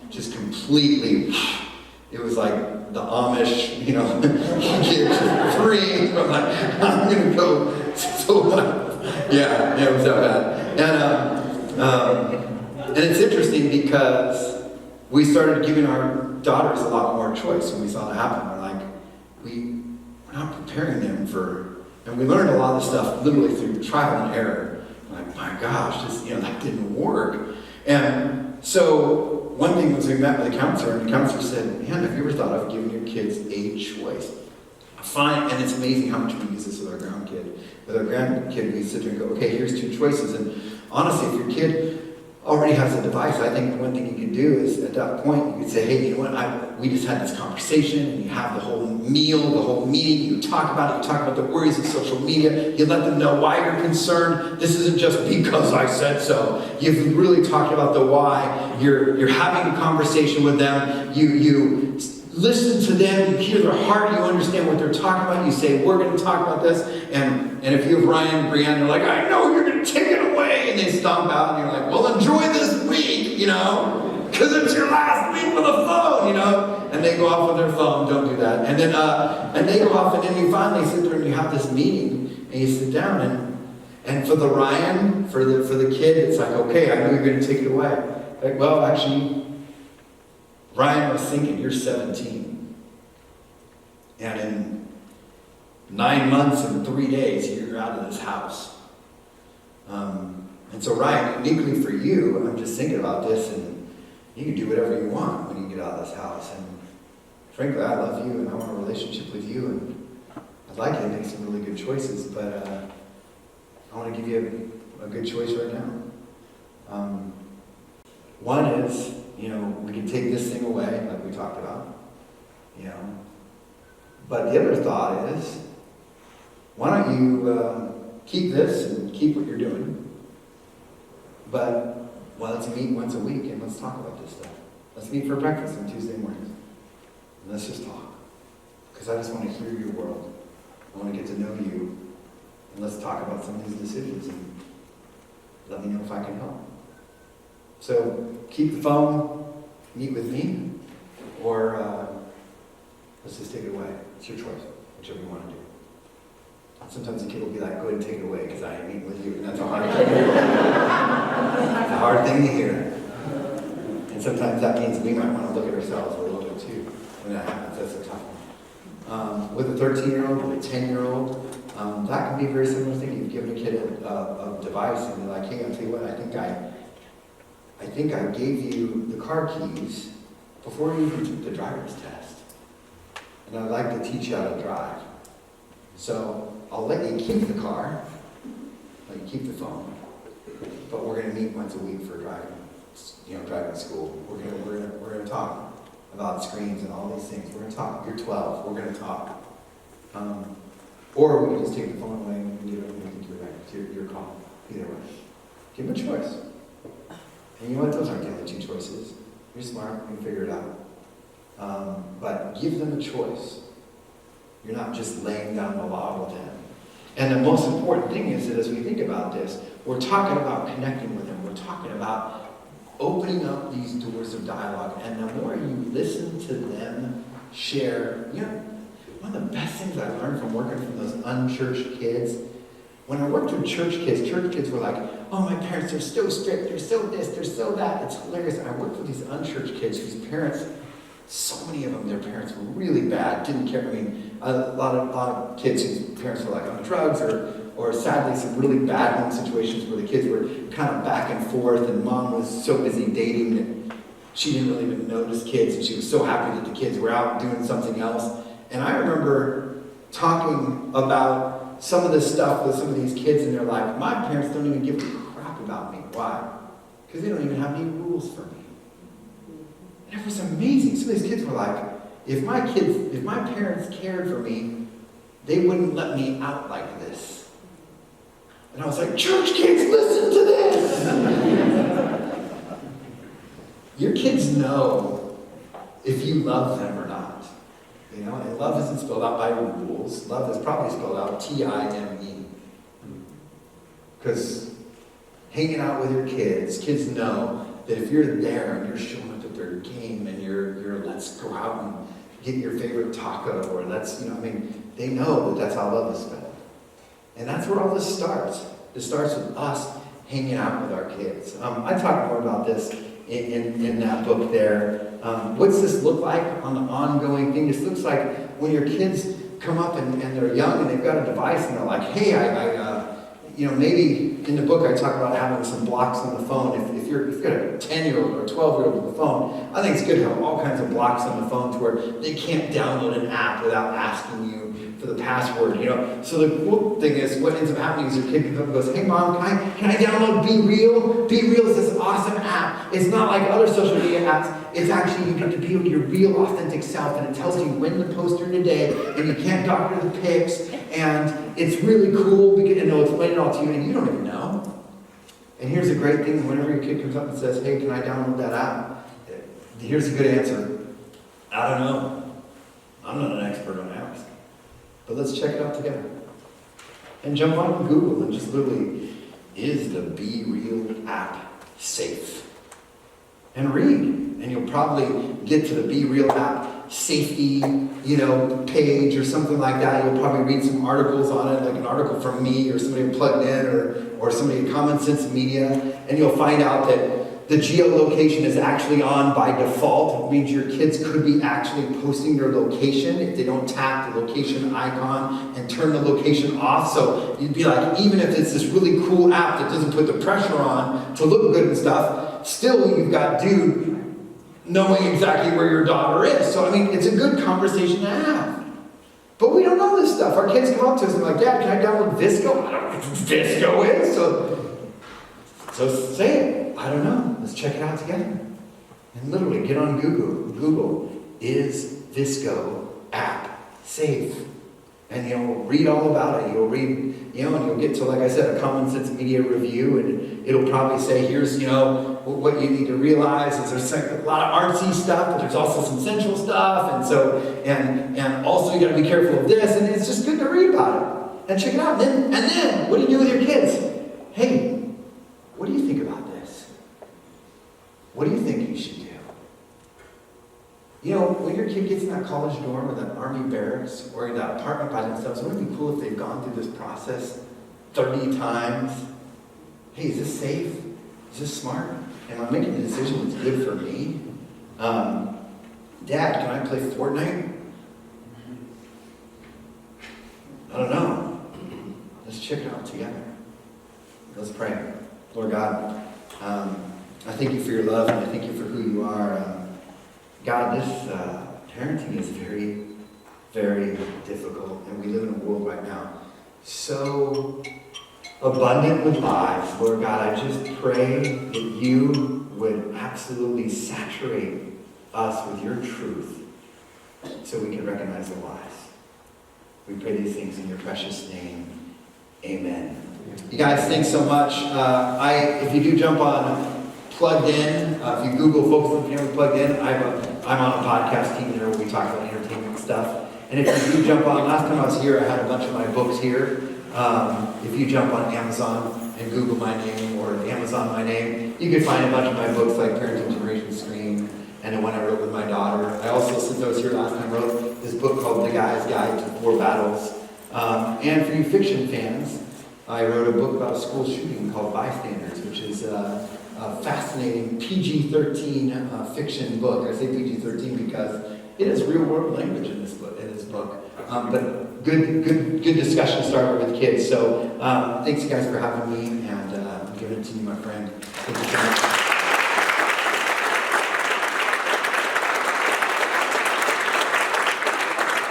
Just completely, it was like the Amish, kids free from like, I'm going to go. So, yeah, it was that bad. And it's interesting because we started giving our daughters a lot more choice when we saw that happen. We're like, we're not preparing them and we learned a lot of stuff literally through trial and error. Like, my gosh, that didn't work. And so one thing was we met with a counselor, and the counselor said, man, have you ever thought of giving your kids a choice? Fine, and it's amazing how much we use this with our grandkid. With our grandkid, we sit there and go, okay, here's 2 choices. And honestly, if your kid already has a device, I think one thing you can do is at that point, you could say, hey, you know what, we just had this conversation, and you have the whole meal, the whole meeting, you talk about it, you talk about the worries of social media, you let them know why you're concerned. This isn't just because I said so. You've really talked about the why. You're having a conversation with them. You listen to them, you hear their heart, you understand what they're talking about, you say, we're going to talk about this, and if you have Ryan and Brianne, they're like, I know you're going to take it away, and they stomp out, and you're like, well, enjoy this week, because it's your last week with a phone, and they go off with their phone, don't do that, and then and they go off, and then you finally sit there and you have this meeting, and you sit down, and for the Ryan, for the kid, it's like, okay, I know you're going to take it away. Like, well, actually, Ryan was thinking, you're 17. And in 9 months and 3 days, you're out of this house. And so Ryan, uniquely for you, I'm just thinking about this, and you can do whatever you want when you get out of this house. And frankly, I love you, and I want a relationship with you, and I'd like you to make some really good choices, but I want to give you a good choice right now. One is, we can take this thing away, like we talked about, But the other thought is, why don't you keep this and keep what you're doing, but let's meet once a week and let's talk about this stuff. Let's meet for breakfast on Tuesday mornings. And let's just talk. Because I just want to hear your world. I want to get to know you. And let's talk about some of these decisions and let me know if I can help. So keep the phone, meet with me, or let's just take it away. It's your choice, whichever you want to do. Sometimes the kid will be like, go ahead and take it away because I ain't meeting with you. And that's a hard thing to hear. It's a hard thing to hear. And sometimes that means we might want to look at ourselves a little bit too. When that happens, that's a tough one. With a 13-year-old, with a 10-year-old, that can be a very similar thing. You've given a kid a device and you're like, hey, I'll tell you what, I think I gave you the car keys before you even took the driver's test. And I'd like to teach you how to drive. So I'll let you keep the car, let you keep the phone, but we're going to meet once a week for driving school. We're gonna talk about screens and all these things. We're going to talk. You're 12. We're going to talk. Or we can just take the phone away and do whatever you think you're right. It's your call. Either way. Give them a choice. And you know what? Those aren't the only two choices. You're smart. You can figure it out. But give them a choice. You're not just laying down the law with them. And the most important thing is that as we think about this, we're talking about connecting with them. We're talking about opening up these doors of dialogue. And the more you listen to them share, one of the best things I learned from working with those unchurched kids, when I worked with church kids were like, oh, my parents are so strict, they're so this, they're so that. It's hilarious. I worked with these unchurched kids whose parents, so many of them, their parents were really bad, didn't care. I mean, a lot of kids whose parents were like on drugs or sadly some really bad home situations where the kids were kind of back and forth and mom was so busy dating that she didn't really even notice kids and she was so happy that the kids were out doing something else. And I remember talking about some of this stuff with some of these kids and they're like, my parents don't even give a crap about me. Why? Because they don't even have any rules for me. And it was amazing. Some of these kids were like, if my parents cared for me, they wouldn't let me out like this. And I was like, church kids, listen to this! Your kids know if you love them or not. And love isn't spelled out by rules. Love is probably spelled out T-I-M-E. Because hanging out with your kids know that if you're there and you're showing up at their game and you're let's go out and get your favorite taco or they know that that's how love is spelled. And that's where all this starts. It starts with us hanging out with our kids. I talk more about this in that book there. What's this look like on the ongoing thing? This looks like when your kids come up and they're young and they've got a device and they're like, hey, maybe in the book I talk about having some blocks on the phone. If you've got a 10-year-old or a 12-year-old with a phone, I think it's good to have all kinds of blocks on the phone to where they can't download an app without asking you for the password, So the cool thing is, what ends up happening is your kid comes up and goes, hey mom, can I download Be Real? Be Real is this awesome app. It's not like other social media apps. It's actually, you get to be with your real authentic self and it tells you when to post your today and you can't doctor the pics and it's really cool and it'll explain it all to you and you don't even know. And here's a great thing, whenever your kid comes up and says, hey, can I download that app? Here's a good answer. I don't know. I'm not an expert on apps. But let's check it out together. And jump on Google and just literally, is the Be Real app safe? And read. And you'll probably get to the Be Real app safety, page or something like that. You'll probably read some articles on it, like an article from me or somebody plugged in or somebody at Common Sense Media. And you'll find out that the geolocation is actually on by default. It means your kids could be actually posting their location if they don't tap the location icon and turn the location off. So you'd be like, even if it's this really cool app that doesn't put the pressure on to look good and stuff, still you've got dude knowing exactly where your daughter is. So it's a good conversation to have. But we don't know this stuff. Our kids come up to us and they're like, Dad, can I download Visco? I don't know what Visco is. So say it. I don't know. Let's check it out together. And literally get on Google. Google, is Visco app safe? And you'll read all about it. You'll read, and you'll get to, like I said, a Common Sense Media review, and it'll probably say, here's, what you need to realize is there's a lot of artsy stuff, but there's also some sensual stuff, and also you got to be careful of this, and it's just good to read about it and check it out. And then what do you do with your kids? Hey, what do you think about this? What do you think you should do? When your kid gets in that college dorm or that army barracks or in that apartment by themselves, wouldn't it be cool if they've gone through this process 30 times? Hey, is this safe? Is this smart? Am I making a decision that's good for me? Dad, can I play Fortnite? I don't know. Let's check it out together. Let's pray. Lord God, I thank you for your love and I thank you for who you are. God, this parenting is very, very difficult, and we live in a world right now so abundant with lies. Lord God, I just pray that you would absolutely saturate us with your truth so we can recognize the lies. We pray these things in your precious name. Amen. You guys, thanks so much. If you do jump on Plugged In, if you Google Focus on the Family Plugged In, I'm on a podcast team there where we talk about entertainment stuff. And if you do jump on, last time I was here, I had a bunch of my books here. If you jump on Amazon and Google my name or Amazon my name, you can find a bunch of my books like Parenting Generation Screen and the one I wrote with my daughter. I also, since I was here last time, wrote this book called The Guy's Guide to 4 Battles. And for you fiction fans, I wrote a book about a school shooting called Bystanders, which is a fascinating PG-13 fiction book. I say PG-13 because it has real-world language in this book. But good discussion starter with kids. So thanks, you guys, for having me, and I'm giving it to you, my friend. Thank you.